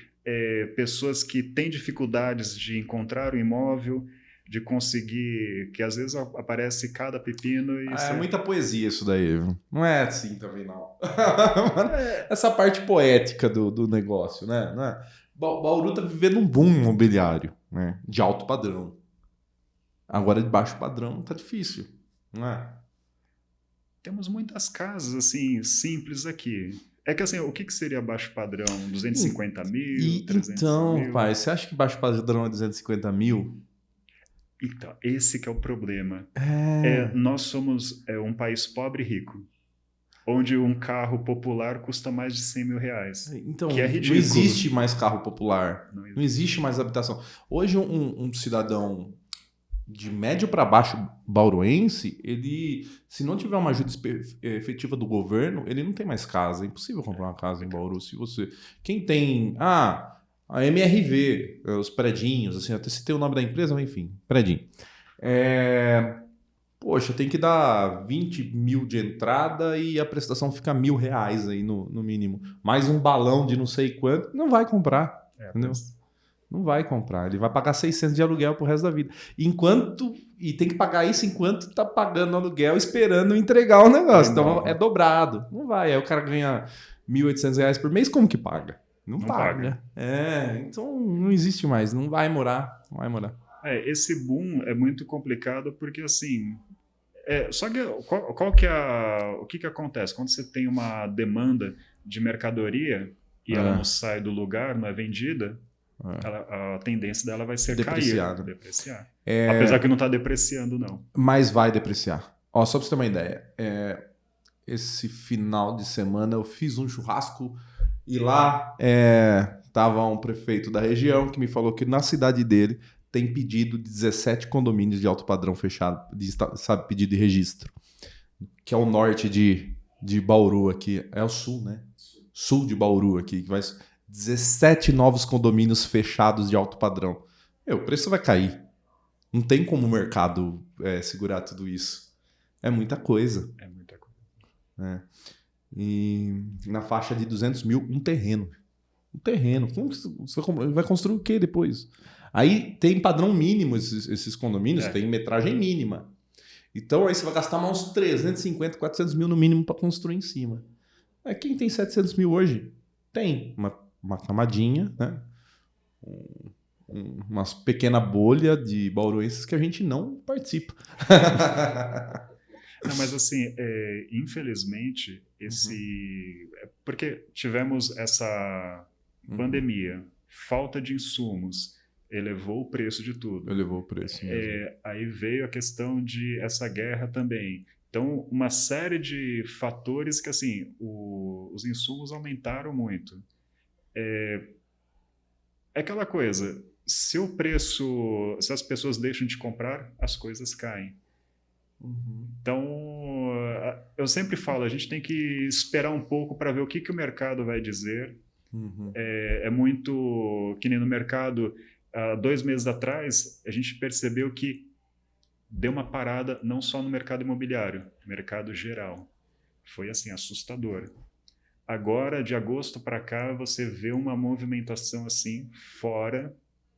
pessoas que têm dificuldades de encontrar um imóvel, de conseguir, que às vezes aparece cada pepino. E é muita poesia isso daí. Não é assim também, não. Essa parte poética do negócio, né? Não é? Bauru está vivendo um boom imobiliário, né? De alto padrão. Agora de baixo padrão tá difícil, não é? Temos muitas casas assim simples aqui. É que assim, o que seria baixo padrão? 250 mil, 300 mil? Pai, você acha que baixo padrão é 250 mil? Então, esse que é o problema. Nós somos um país pobre e rico. Onde um carro popular custa mais de 100 mil reais. Então, que é ridículo. Não existe mais carro popular. Não existe mais habitação. Hoje, um cidadão de médio para baixo bauruense, ele, se não tiver uma ajuda efetiva do governo, ele não tem mais casa. É impossível comprar uma casa em Bauru. Quem tem... a MRV, os predinhos, assim, até citei o nome da empresa, mas enfim, predinho. Poxa, tem que dar 20 mil de entrada e a prestação fica R$1.000 aí no mínimo. Mais um balão de não sei quanto, não vai comprar. Entendeu? Não vai comprar. Ele vai pagar 600 de aluguel pro resto da vida. E tem que pagar isso enquanto tá pagando aluguel, esperando entregar o negócio. Então é dobrado. Não vai. Aí o cara ganha R$1.800 por mês, como que paga? Não Não paga. Então não existe mais, não vai morar. Esse boom é muito complicado porque, assim... só que qual que é o que acontece? Quando você tem uma demanda de mercadoria e ela não sai do lugar, não é vendida, a tendência dela vai ser Depreciar, cair. né? Depreciar. Apesar que não está depreciando, não. Mas vai depreciar. Ó, só pra você ter uma ideia, esse final de semana eu fiz um churrasco e lá tava um prefeito da região que me falou que na cidade dele tem pedido de 17 condomínios de alto padrão fechado, sabe, pedido de registro, que é o norte de Bauru aqui, é o sul, né? Sul de Bauru aqui, que vai 17 novos condomínios fechados de alto padrão. O preço vai cair. Não tem como o mercado segurar tudo isso. É muita coisa. É muita coisa. E na faixa de 200 mil, um terreno. Como você vai construir o quê depois? Aí tem padrão mínimo esses condomínios, tem metragem mínima. Então aí você vai gastar mais uns 350, 400 mil no mínimo para construir em cima. Quem tem 700 mil hoje? Tem uma camadinha, né? Uma pequena bolha de bauruenses que a gente não participa. Não, mas assim, infelizmente, porque tivemos essa pandemia, falta de insumos, elevou o preço de tudo. Elevou o preço mesmo. Aí veio a questão de essa guerra também. Então, uma série de fatores que, assim, os insumos aumentaram muito. É aquela coisa, se as pessoas deixam de comprar, as coisas caem. Então, eu sempre falo, a gente tem que esperar um pouco para ver o que o mercado vai dizer. É muito que nem no mercado, 2 meses atrás, a gente percebeu que deu uma parada não só no mercado imobiliário, no mercado geral. Foi assim, assustador. Agora, de agosto para cá, você vê uma movimentação assim, fora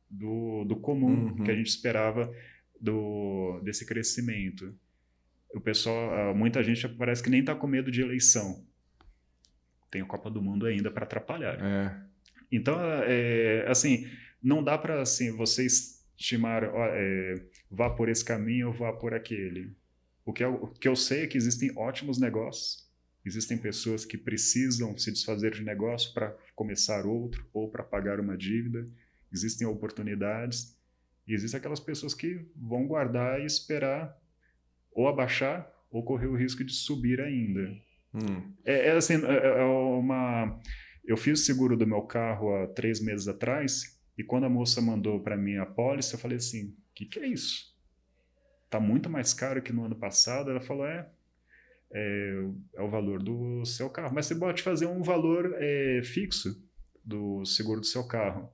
do comum que a gente esperava desse crescimento. O pessoal, muita gente parece que nem está com medo de eleição. Tem a Copa do Mundo ainda para atrapalhar. Então, assim, não dá para assim, você estimar, vá por esse caminho ou vá por aquele. O que eu sei é que existem ótimos negócios, existem pessoas que precisam se desfazer de negócio para começar outro ou para pagar uma dívida, existem oportunidades, e existem aquelas pessoas que vão guardar e esperar ou abaixar ou correr o risco de subir ainda. Assim, eu fiz o seguro do meu carro há 3 meses atrás, e quando a moça mandou para mim a pólice, eu falei assim, o que é isso? Tá muito mais caro que no ano passado. Ela falou, é o valor do seu carro. Mas você pode fazer um valor fixo do seguro do seu carro.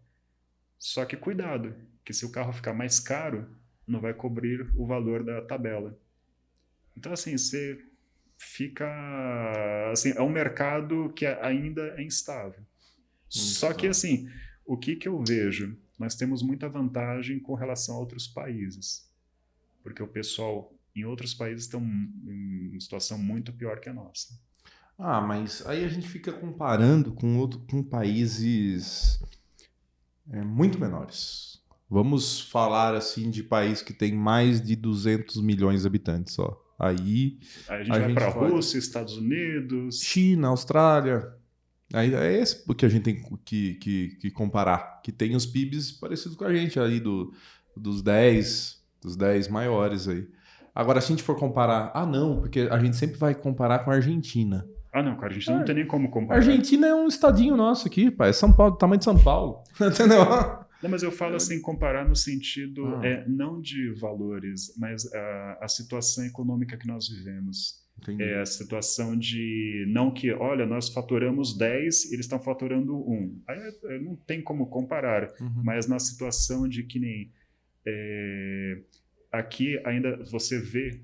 Só que cuidado, que se o carro ficar mais caro, não vai cobrir o valor da tabela. Então, assim, você fica... Assim, é um mercado que ainda é instável. Só que, assim, o que eu vejo? Nós temos muita vantagem com relação a outros países. Porque o pessoal em outros países estão em situação muito pior que a nossa. Mas aí a gente fica comparando com países muito menores. Vamos falar assim de país que tem mais de 200 milhões de habitantes só. Aí a gente vai para a Rússia, Estados Unidos... China, Austrália. Aí é esse que a gente tem que comparar. Que tem os PIBs parecidos com a gente aí dos 10 maiores aí. Agora, se a gente for comparar... não, porque a gente sempre vai comparar com a Argentina. Não, com a Argentina não tem nem como comparar. A Argentina é um estadinho nosso aqui, pai. É São Paulo, tamanho de São Paulo. Entendeu? Não, mas eu falo assim, comparar no sentido não de valores, mas a situação econômica que nós vivemos. Entendi. A situação de não que, olha, nós faturamos 10, eles estão faturando 1. Aí não tem como comparar, mas na situação de que nem... aqui ainda você vê,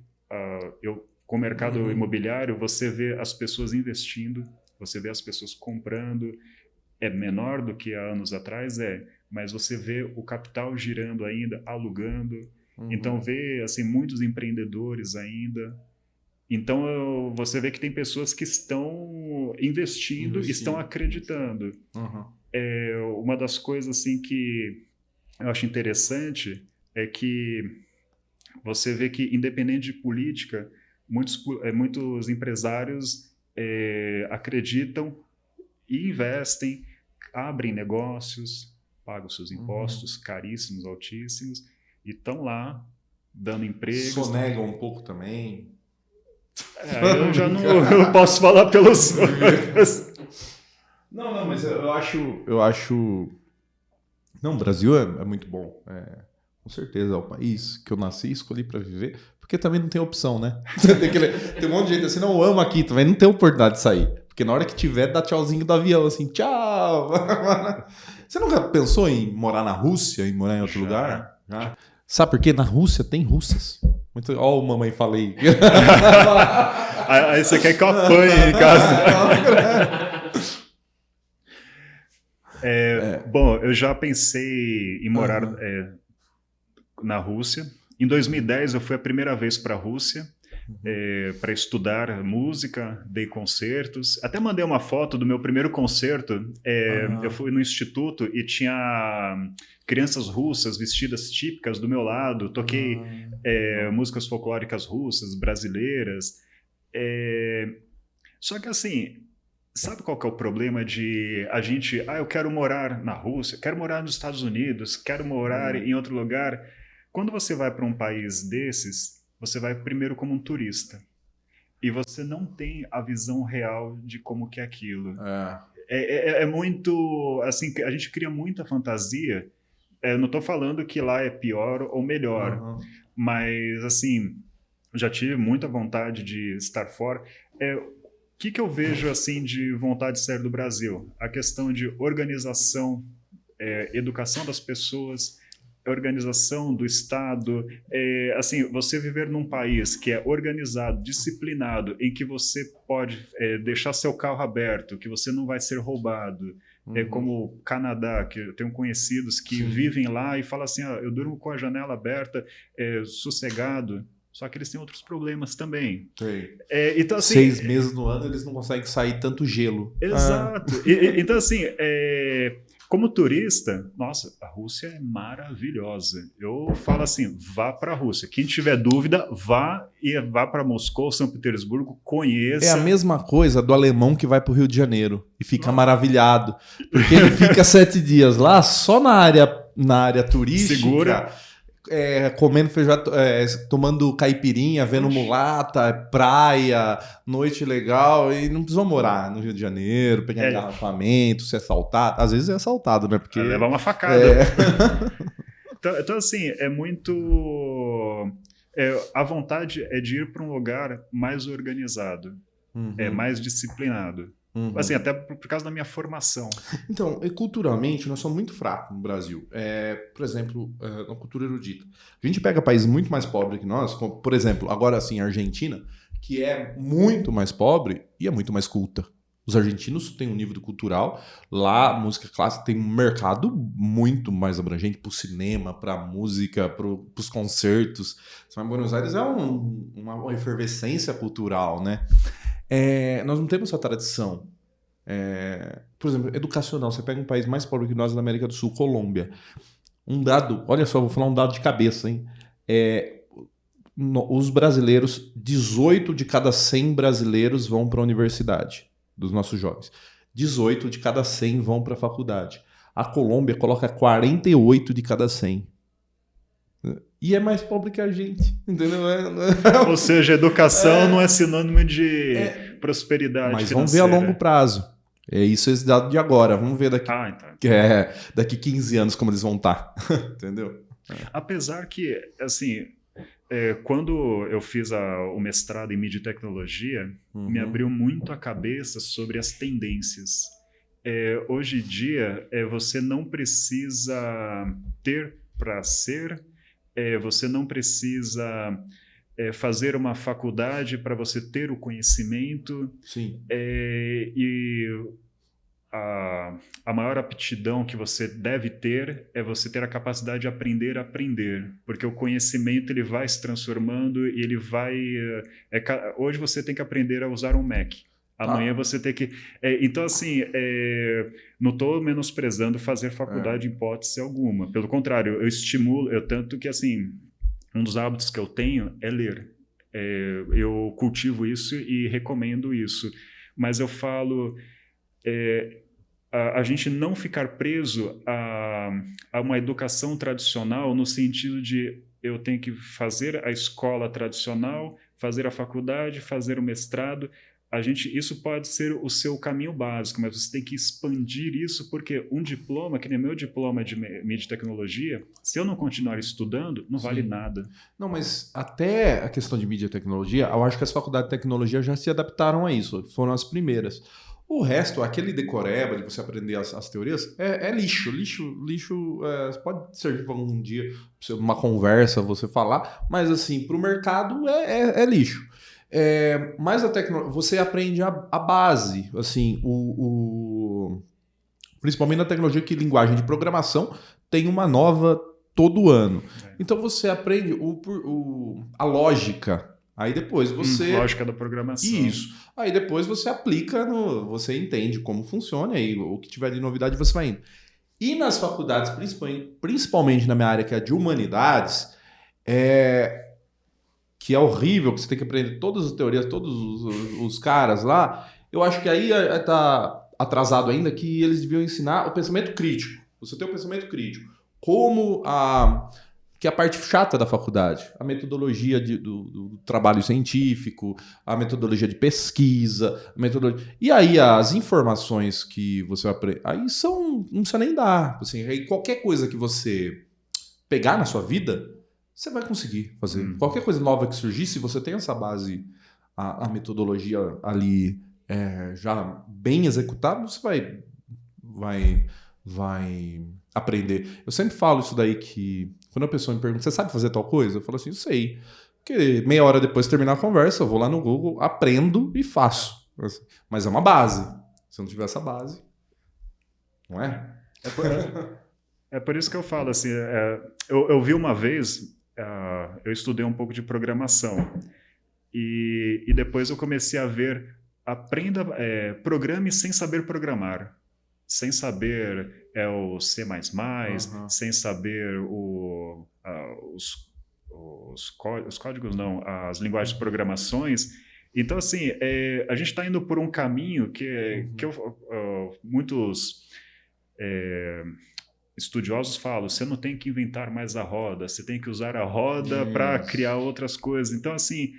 com o mercado imobiliário, você vê as pessoas investindo, você vê as pessoas comprando, é menor do que há anos atrás, mas você vê o capital girando ainda, alugando, então vê assim, muitos empreendedores ainda. Então você vê que tem pessoas que estão investindo, estão acreditando. uma das coisas assim que eu acho interessante é que você vê que, independente de política, muitos empresários acreditam e investem, abrem negócios, pagam seus impostos caríssimos, altíssimos, e estão lá dando empregos. Sonegam um pouco também. Eu já não posso falar pelos outros. Não, mas eu acho... Não, o Brasil é muito bom. Com certeza, é o país que eu nasci e escolhi para viver, porque também não tem opção, né? Tem um monte de gente assim, não, eu amo aqui, também não tem oportunidade de sair. Porque na hora que tiver, dá tchauzinho do avião, assim, tchau! Você nunca pensou em morar na Rússia, em morar em outro lugar? Já. Sabe por quê? Na Rússia tem russas. Ó, mamãe, falei. Aí você quer que eu apanhe em casa. Bom, eu já pensei em morar na Rússia. Em 2010, eu fui a primeira vez para a Rússia para estudar música, dei concertos. Até mandei uma foto do meu primeiro concerto. Eu fui no instituto e tinha crianças russas vestidas típicas do meu lado. Toquei músicas folclóricas russas, brasileiras. Só que assim... Sabe qual que é o problema de a gente... eu quero morar na Rússia, quero morar nos Estados Unidos, quero morar em outro lugar. Quando você vai para um país desses, você vai primeiro como um turista. E você não tem a visão real de como que é aquilo. É muito... Assim, a gente cria muita fantasia. Eu não estou falando que lá é pior ou melhor. Mas, assim, já tive muita vontade de estar fora. O que eu vejo assim de vontade de sair do Brasil? A questão de organização, educação das pessoas, organização do Estado. Assim, você viver num país que é organizado, disciplinado, em que você pode deixar seu carro aberto, que você não vai ser roubado. Como o Canadá, que eu tenho conhecidos que vivem lá e falam assim, eu durmo com a janela aberta, sossegado. Só que eles têm outros problemas também. Então, assim, 6 meses no ano eles não conseguem sair tanto gelo. Exato. Então, assim, como turista, nossa, a Rússia é maravilhosa. Eu falo assim, vá para a Rússia. Quem tiver dúvida, vá para Moscou, São Petersburgo, conheça. É a mesma coisa do alemão que vai para o Rio de Janeiro e fica maravilhado. Porque ele fica 7 dias lá, só na área turística. Segura. Comendo feijoada, tomando caipirinha, vendo mulata, praia, noite legal, e não precisou morar no Rio de Janeiro, pegar engarrafamento, ser assaltado. Às vezes é assaltado, né? Porque levar uma facada. Então, assim, é muito... a vontade é de ir para um lugar mais organizado, mais disciplinado. Assim, até por causa da minha formação. Então, culturalmente, nós somos muito fracos no Brasil. Por exemplo, na cultura erudita. A gente pega países muito mais pobres que nós, como, por exemplo, agora assim, a Argentina, que é muito mais pobre e é muito mais culta. Os argentinos têm um nível cultural. Lá, a música clássica tem um mercado muito mais abrangente para o cinema, para a música, para os concertos. Buenos Aires é uma efervescência cultural, né? Nós não temos essa tradição. Por exemplo, educacional. Você pega um país mais pobre que nós na América do Sul, Colômbia. Um dado, olha só, vou falar um dado de cabeça, hein? Os brasileiros, 18 de cada 100 brasileiros vão para a universidade, dos nossos jovens. 18 de cada 100 vão para a faculdade. A Colômbia coloca 48 de cada 100. E é mais pobre que a gente, entendeu? Ou seja, educação não é sinônimo de prosperidade mas financeira. Vamos ver a longo prazo. Isso é esse dado de agora. Vamos ver daqui 15 anos como eles vão estar. Entendeu? Apesar que, assim, quando eu fiz o mestrado em mídia e tecnologia, me abriu muito a cabeça sobre as tendências. Hoje em dia, você não precisa ter para ser... você não precisa fazer uma faculdade para você ter o conhecimento. Sim. E a maior aptidão que você deve ter é você ter a capacidade de aprender a aprender, porque o conhecimento ele vai se transformando e ele vai... hoje você tem que aprender a usar um Mac. Amanhã você tem que... então, assim, não estou menosprezando fazer faculdade em hipótese alguma. Pelo contrário, eu estimulo, tanto que, assim, um dos hábitos que eu tenho é ler. Eu cultivo isso e recomendo isso. Mas eu falo... a gente não ficar preso a uma educação tradicional no sentido de eu tenho que fazer a escola tradicional, fazer a faculdade, fazer o mestrado. Isso pode ser o seu caminho básico, mas você tem que expandir isso, porque um diploma, que nem meu diploma de mídia e tecnologia, se eu não continuar estudando, não vale nada. Não, mas até a questão de mídia e tecnologia, eu acho que as faculdades de tecnologia já se adaptaram a isso, foram as primeiras. O resto, aquele decoreba de você aprender as teorias, é lixo. Lixo pode servir para um dia, uma conversa, você falar, mas assim, para o mercado é lixo. Mas a tecnologia, você aprende a base, assim, principalmente na tecnologia, que linguagem de programação tem uma nova todo ano. Então você aprende a lógica. Aí depois você... Lógica da programação. Isso. Aí depois você aplica, você entende como funciona, e o que tiver de novidade você vai indo. E nas faculdades, principalmente na minha área, que é a de humanidades, que é horrível, que você tem que aprender todas as teorias, todos os caras lá, eu acho que aí está atrasado ainda, que eles deviam ensinar o pensamento crítico. Você tem o pensamento crítico. Que é a parte chata da faculdade, a metodologia do trabalho científico, a metodologia de pesquisa, e aí as informações que você aprende, aí não precisa nem dar, assim, aí qualquer coisa que você pegar na sua vida, você vai conseguir fazer. Qualquer coisa nova que surgir, se você tem essa base, a metodologia ali já bem executada, você vai aprender. Eu sempre falo isso daí, que quando a pessoa me pergunta, você sabe fazer tal coisa? Eu falo assim, eu sei. Porque meia hora depois de terminar a conversa, eu vou lá no Google, aprendo e faço. Mas é uma base. Se não tiver essa base, não é? É por isso que eu falo assim, eu vi uma vez, eu estudei um pouco de programação e depois eu comecei a ver, programe sem saber programar. Sem saber o C++, sem saber os códigos, não, as linguagens de programações. Então, assim, a gente está indo por um caminho que muitos estudiosos falam, você não tem que inventar mais a roda, você tem que usar a roda para criar outras coisas. Então, assim,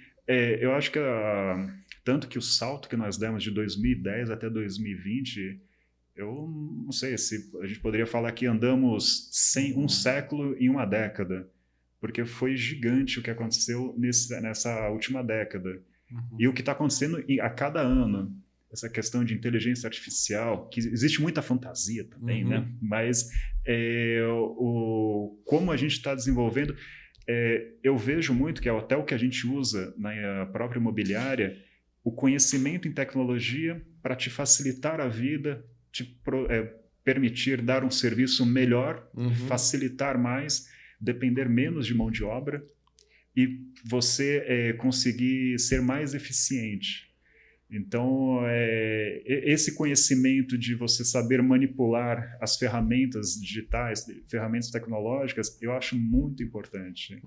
eu acho que tanto que o salto que nós demos de 2010 até 2020... Eu não sei se a gente poderia falar que andamos um século em uma década, porque foi gigante o que aconteceu nessa última década. E o que está acontecendo a cada ano, essa questão de inteligência artificial, que existe muita fantasia também, né? Mas como a gente está desenvolvendo, eu vejo muito que até o que a gente usa na própria imobiliária, o conhecimento em tecnologia para te facilitar a vida, te permitir dar um serviço melhor, facilitar mais, depender menos de mão de obra e você conseguir ser mais eficiente. Então, esse conhecimento de você saber manipular as ferramentas digitais, ferramentas tecnológicas, eu acho muito importante.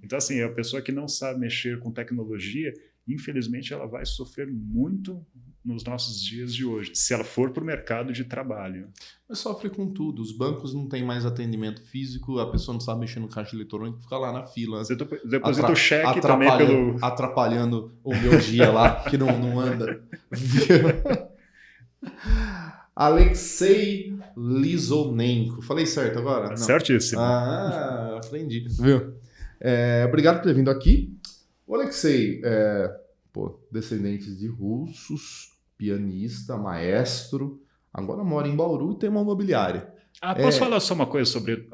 Então, assim, a pessoa que não sabe mexer com tecnologia, infelizmente, ela vai sofrer muito nos nossos dias de hoje, se ela for para o mercado de trabalho. Mas sofre com tudo. Os bancos não têm mais atendimento físico, a pessoa não sabe mexer no caixa eletrônico, fica lá na fila. Você deposita o cheque também atrapalhando o meu dia lá, que não anda. Alexei Lizonenko. Falei certo agora? Não. Certíssimo. Aprendi. Viu? Obrigado por ter vindo aqui. O Alexei, descendentes de russos, pianista, maestro, agora mora em Bauru e tem uma imobiliária. Posso falar só uma coisa sobre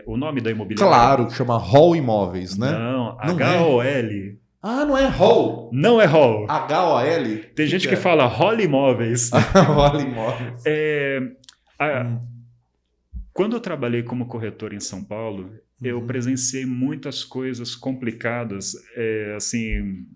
o nome da imobiliária? Claro, que chama Hall Imóveis, né? Não, H-O-L. Não é Hall. Não é Hall. H-O-L? Tem gente que fala Hall Imóveis. Hall Imóveis. Quando eu trabalhei como corretor em São Paulo, eu presenciei muitas coisas complicadas, assim...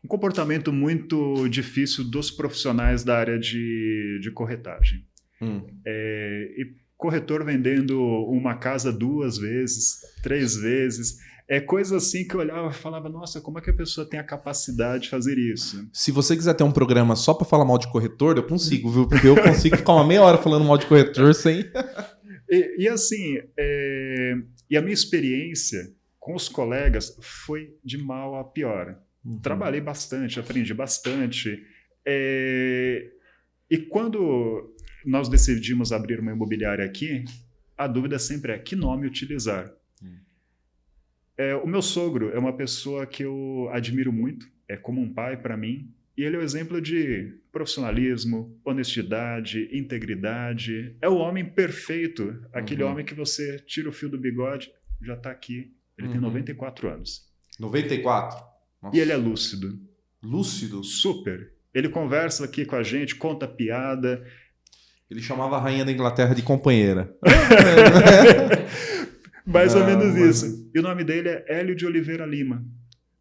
um comportamento muito difícil dos profissionais da área de corretagem. E corretor vendendo uma casa 2 vezes, 3 vezes, coisa assim que eu olhava e falava, nossa, como é que a pessoa tem a capacidade de fazer isso? Se você quiser ter um programa só pra falar mal de corretor, eu consigo, viu? Porque eu consigo ficar uma meia hora falando mal de corretor sem... E assim, e a minha experiência com os colegas foi de mal a pior. Trabalhei bastante, aprendi bastante. E quando nós decidimos abrir uma imobiliária aqui, a dúvida sempre é que nome utilizar. O meu sogro é uma pessoa que eu admiro muito, é como um pai para mim, e ele é o exemplo de profissionalismo, honestidade, integridade. É o homem perfeito, aquele homem que você tira o fio do bigode, já está aqui. Ele tem 94 anos. 94? Nossa. E ele é lúcido. Lúcido? Super. Ele conversa aqui com a gente, conta piada. Ele chamava a rainha da Inglaterra de companheira. Mais ou menos isso. E o nome dele é Hélio de Oliveira Lima.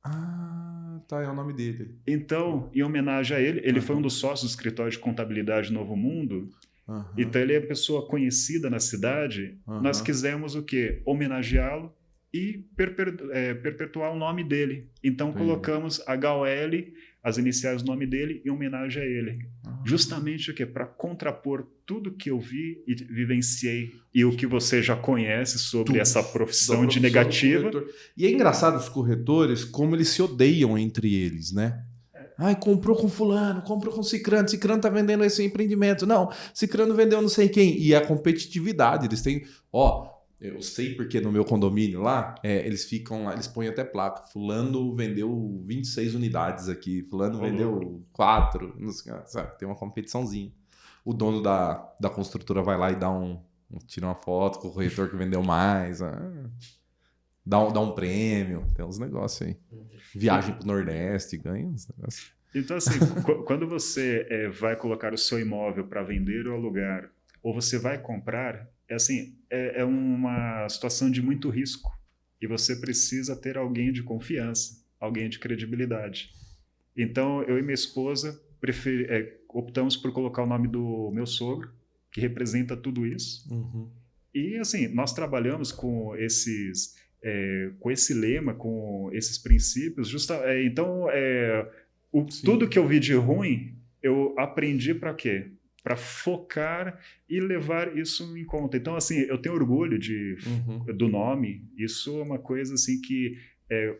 Ah, tá, é o nome dele. Então, em homenagem a ele, ele foi um dos sócios do escritório de contabilidade Novo Mundo. Então, ele é pessoa conhecida na cidade. Nós quisemos o quê? Homenageá-lo e perpetuar o nome dele. Então, colocamos HOL, as iniciais do nome dele, em homenagem a ele. Justamente o quê? Para contrapor tudo que eu vi e vivenciei e o que você já conhece sobre essa profissão de negativa. E é engraçado os corretores, como eles se odeiam entre eles, né? Ai, comprou com fulano, comprou com cicrano tá vendendo esse empreendimento. Não, cicrano vendeu não sei quem. E a competitividade, eles têm... Eu sei porque no meu condomínio lá, eles ficam lá, eles põem até placa. Fulano vendeu 26 unidades aqui, fulano vendeu 4, não sei, sabe? Tem uma competiçãozinha. O dono da construtora vai lá e tira uma foto com o corretor que vendeu mais, dá um prêmio, tem uns negócios aí. Viagem pro Nordeste, ganha uns negócios. Então, assim, quando você vai colocar o seu imóvel para vender ou alugar, ou você vai comprar, é uma situação de muito risco. E você precisa ter alguém de confiança, alguém de credibilidade. Então, eu e minha esposa optamos por colocar o nome do meu sogro, que representa tudo isso. E, assim, nós trabalhamos com esse lema, com esses princípios. Então, tudo que eu vi de ruim, eu aprendi para quê? Para focar e levar isso em conta. Então, assim, eu tenho orgulho do nome. Isso é uma coisa assim que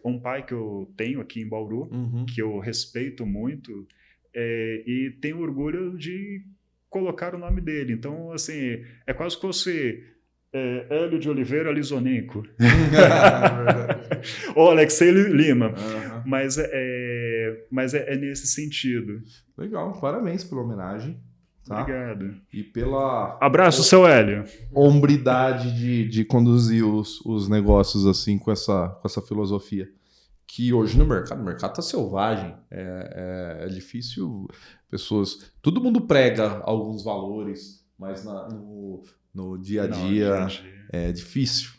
um pai que eu tenho aqui em Bauru, que eu respeito muito, e tenho orgulho de colocar o nome dele. Então, assim, é quase como se Hélio de Oliveira Lisonenko. Ou Alexei Lima. Mas é nesse sentido. Legal, parabéns pela homenagem. Tá? Obrigado. E pela... Abraço, seu Hélio. Hombridade de conduzir os negócios assim com essa filosofia. Que hoje o mercado tá selvagem. É difícil pessoas... Todo mundo prega alguns valores, mas no dia a dia é difícil.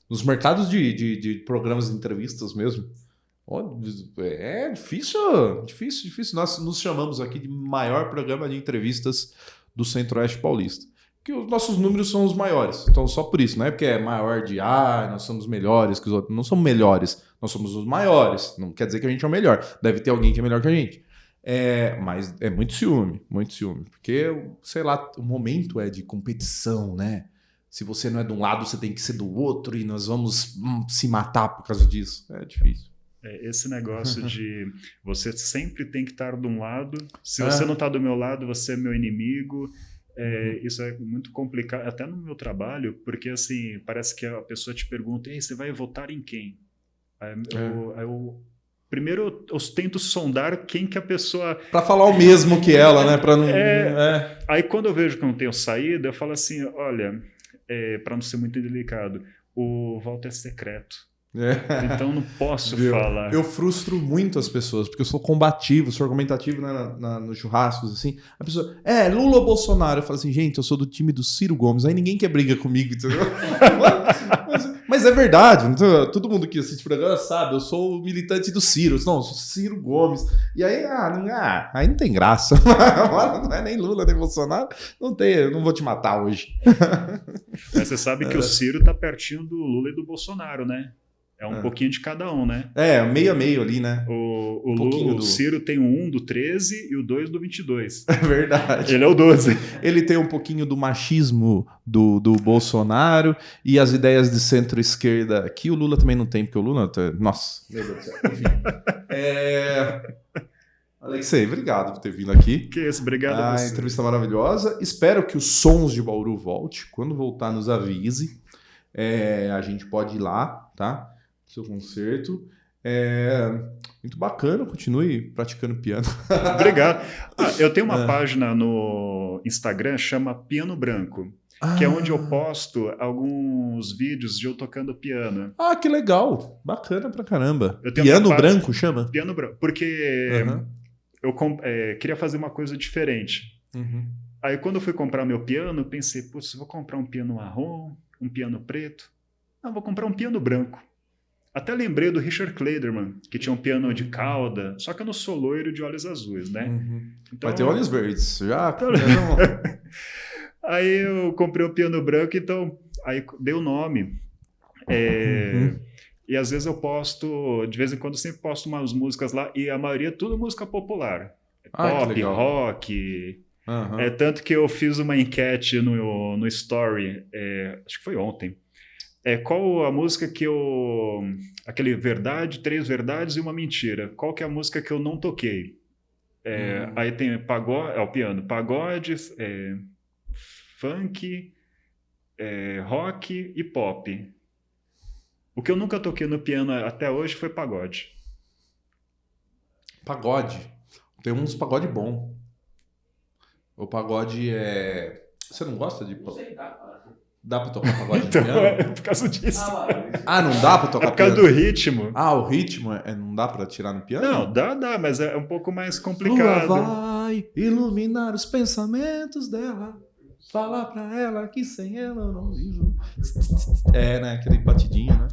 Nos mercados de programas de entrevistas mesmo, é difícil. Nós nos chamamos aqui de maior programa de entrevistas do Centro-Oeste Paulista. Que os nossos números são os maiores. Então, só por isso. Não é porque é maior de nós somos melhores que os outros. Não somos melhores, nós somos os maiores. Não quer dizer que a gente é o melhor. Deve ter alguém que é melhor que a gente. Mas é muito ciúme. Porque, sei lá, o momento é de competição, né? Se você não é de um lado, você tem que ser do outro e nós vamos se matar por causa disso. É difícil. Esse negócio de você sempre tem que estar de um lado. Se você não está do meu lado, você é meu inimigo. Isso é muito complicado, até no meu trabalho, porque assim, parece que a pessoa te pergunta, você vai votar em quem? Primeiro eu tento sondar quem que a pessoa... Para falar o mesmo que ela, né? Pra não... Aí quando eu vejo que eu não tenho saída, eu falo assim, olha, para não ser muito delicado, o voto é secreto. Então não posso falar. Eu frustro muito as pessoas, porque eu sou combativo, sou argumentativo, né, nos churrascos, assim. A pessoa, Lula ou Bolsonaro? Eu falo assim, gente, eu sou do time do Ciro Gomes, aí ninguém quer briga comigo, entendeu? mas mas é verdade. Todo mundo que assiste o programa sabe, eu sou o militante do Ciro. Não, eu sou Ciro Gomes. E aí, aí não tem graça. Agora não é nem Lula, nem Bolsonaro. Não vou te matar hoje. Mas você sabe que o Ciro tá pertinho do Lula e do Bolsonaro, né? É um pouquinho de cada um, né? Meio a meio ali, né? O Ciro tem o 1 do 13 e o 2 do 22. É verdade. Ele é o 12. Ele tem um pouquinho do machismo do Bolsonaro e as ideias de centro-esquerda que o Lula também não tem, porque o Lula... Nossa, meu Deus do céu. Enfim. Alexei, obrigado por ter vindo aqui. Que isso, obrigado a você. Entrevista maravilhosa. Espero que os Sons de Bauru volte. Quando voltar, nos avise. A gente pode ir lá, tá? Seu concerto. Muito bacana, continue praticando piano. Obrigado. Eu tenho uma página no Instagram, chama Piano Branco, que é onde eu posto alguns vídeos de eu tocando piano. Que legal. Bacana pra caramba. Piano branco chama? Piano branco, porque eu queria fazer uma coisa diferente. Aí quando eu fui comprar meu piano, pensei, putz, vou comprar um piano marrom, um piano preto. Vou comprar um piano branco. Até lembrei do Richard Clayderman, que tinha um piano de cauda, só que eu não sou loiro de olhos azuis, né? Então, vai ter olhos verdes, já. Aí eu comprei o piano branco, então aí dei o nome. E às vezes eu posto, de vez em quando eu sempre posto umas músicas lá, e a maioria é tudo música popular. Pop, rock. Tanto que eu fiz uma enquete no Story, acho que foi ontem. Qual a música que aquele verdade, 3 verdades e uma mentira. Qual que é a música que eu não toquei? Aí tem pagode, o piano, pagode, funk, rock e pop. O que eu nunca toquei no piano até hoje foi pagode. Pagode? Tem uns pagode bom. O pagode é... Você não gosta de... Não sei, dá pra tocar pagode então, no piano? É por causa disso. Não dá pra tocar piano? É por causa do ritmo. O ritmo não dá pra tirar no piano? Não, dá, mas é um pouco mais complicado. Lua vai iluminar os pensamentos dela, falar pra ela que sem ela eu não vivo. Né, aquele batidinho, né?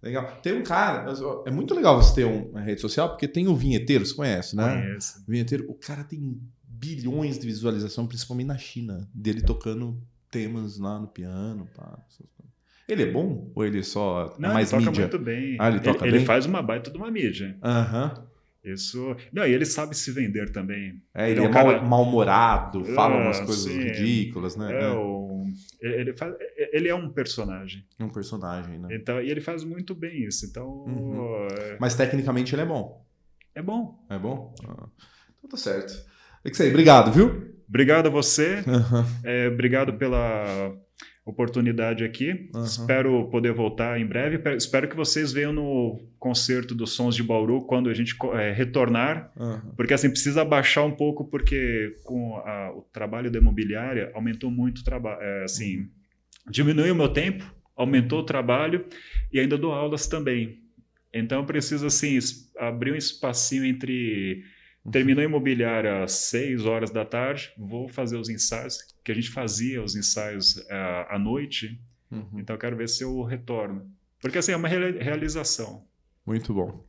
Legal. Tem um cara, é muito legal você ter uma rede social, porque tem o Vinheteiro, você conhece, né? Conheço. O Vinheteiro, o cara tem bilhões de visualização, principalmente na China, dele tocando temas lá no piano. Ele é bom? Ou ele só não, mais ele toca mídia? muito bem. Ele toca bem? Ele faz uma baita de uma mídia. Isso. Não, e ele sabe se vender também. Ele é cara... mal-humorado, fala umas coisas ridículas, né? Ele é um personagem. Um personagem, né? Então, e ele faz muito bem isso. Então, Mas tecnicamente ele é bom. É bom. É bom? Então tá certo. É isso aí, obrigado, viu? Obrigado a você. Obrigado pela oportunidade aqui. Espero poder voltar em breve. Espero que vocês venham no concerto dos Sons de Bauru quando a gente retornar. Porque assim, precisa baixar um pouco, porque com o trabalho da imobiliária aumentou muito o trabalho. Assim, diminuiu o meu tempo, aumentou o trabalho e ainda dou aulas também. Então eu preciso assim, abrir um espacinho entre... Terminou a imobiliária às 6 horas da tarde, vou fazer os ensaios, que a gente fazia os ensaios à noite, então eu quero ver se eu retorno. Porque assim, é uma realização. Muito bom.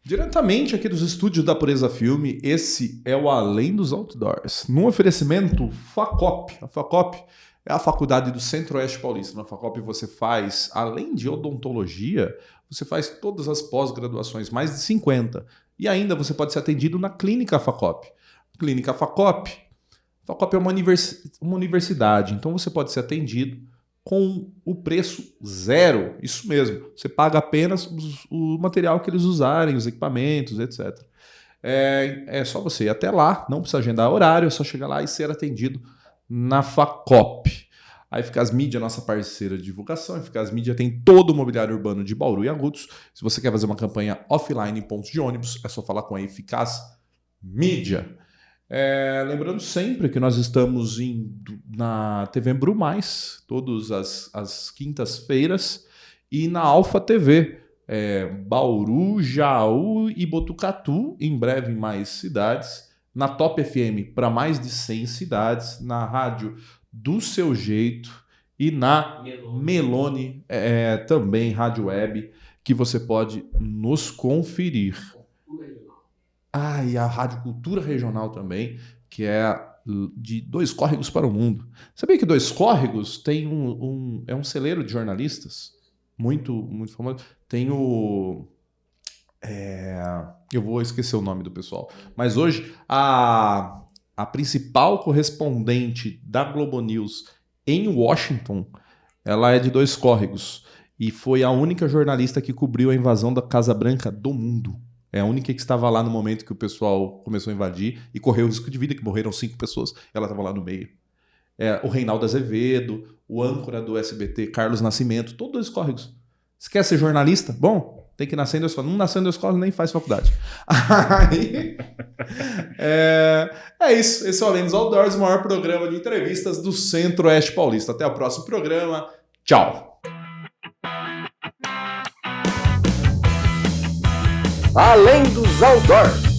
Diretamente aqui dos estúdios da Pureza Filme, esse é o Além dos Outdoors, num oferecimento FACOP. A FACOP é a Faculdade do Centro-Oeste Paulista. Na FACOP você faz, além de odontologia, você faz todas as pós-graduações, mais de 50. E ainda você pode ser atendido na Clínica FACOP. Clínica FACOP. FACOP é uma universidade, então você pode ser atendido com o preço zero. Isso mesmo. Você paga apenas o material que eles usarem, os equipamentos, etc. É só você ir até lá, não precisa agendar horário, é só chegar lá e ser atendido na FACOP. Aí Eficaz Mídia, nossa parceira de divulgação. Eficaz Mídia tem todo o mobiliário urbano de Bauru e Agudos. Se você quer fazer uma campanha offline em pontos de ônibus, é só falar com a Eficaz Mídia. Lembrando sempre que nós estamos na TV Bru Mais, todas as quintas-feiras, e na Alfa TV, Bauru, Jaú e Botucatu, em breve em mais cidades, na Top FM para mais de 100 cidades, na rádio do seu jeito e na Melone, também rádio web, que você pode nos conferir. E a Rádio Cultura Regional também, que é de Dois Córregos para o Mundo. Sabia que Dois Córregos tem é um celeiro de jornalistas muito, muito famoso. Tem o... eu vou esquecer o nome do pessoal. Mas hoje, a principal correspondente da Globo News em Washington, ela é de Dois Córregos. E foi a única jornalista que cobriu a invasão da Casa Branca do mundo. É a única que estava lá no momento que o pessoal começou a invadir e correu risco de vida, que morreram 5 pessoas. Ela estava lá no meio. O Reinaldo Azevedo, o âncora do SBT, Carlos Nascimento, todos Dois Córregos. Você quer ser jornalista? Bom, tem que nascer em Dois Córregos. Não nasceu em Dois Córregos, nem faz faculdade. Aí, é isso. Esse é o Além dos Outdoors, o maior programa de entrevistas do Centro-Oeste Paulista. Até o próximo programa. Tchau. Além dos Outdoors.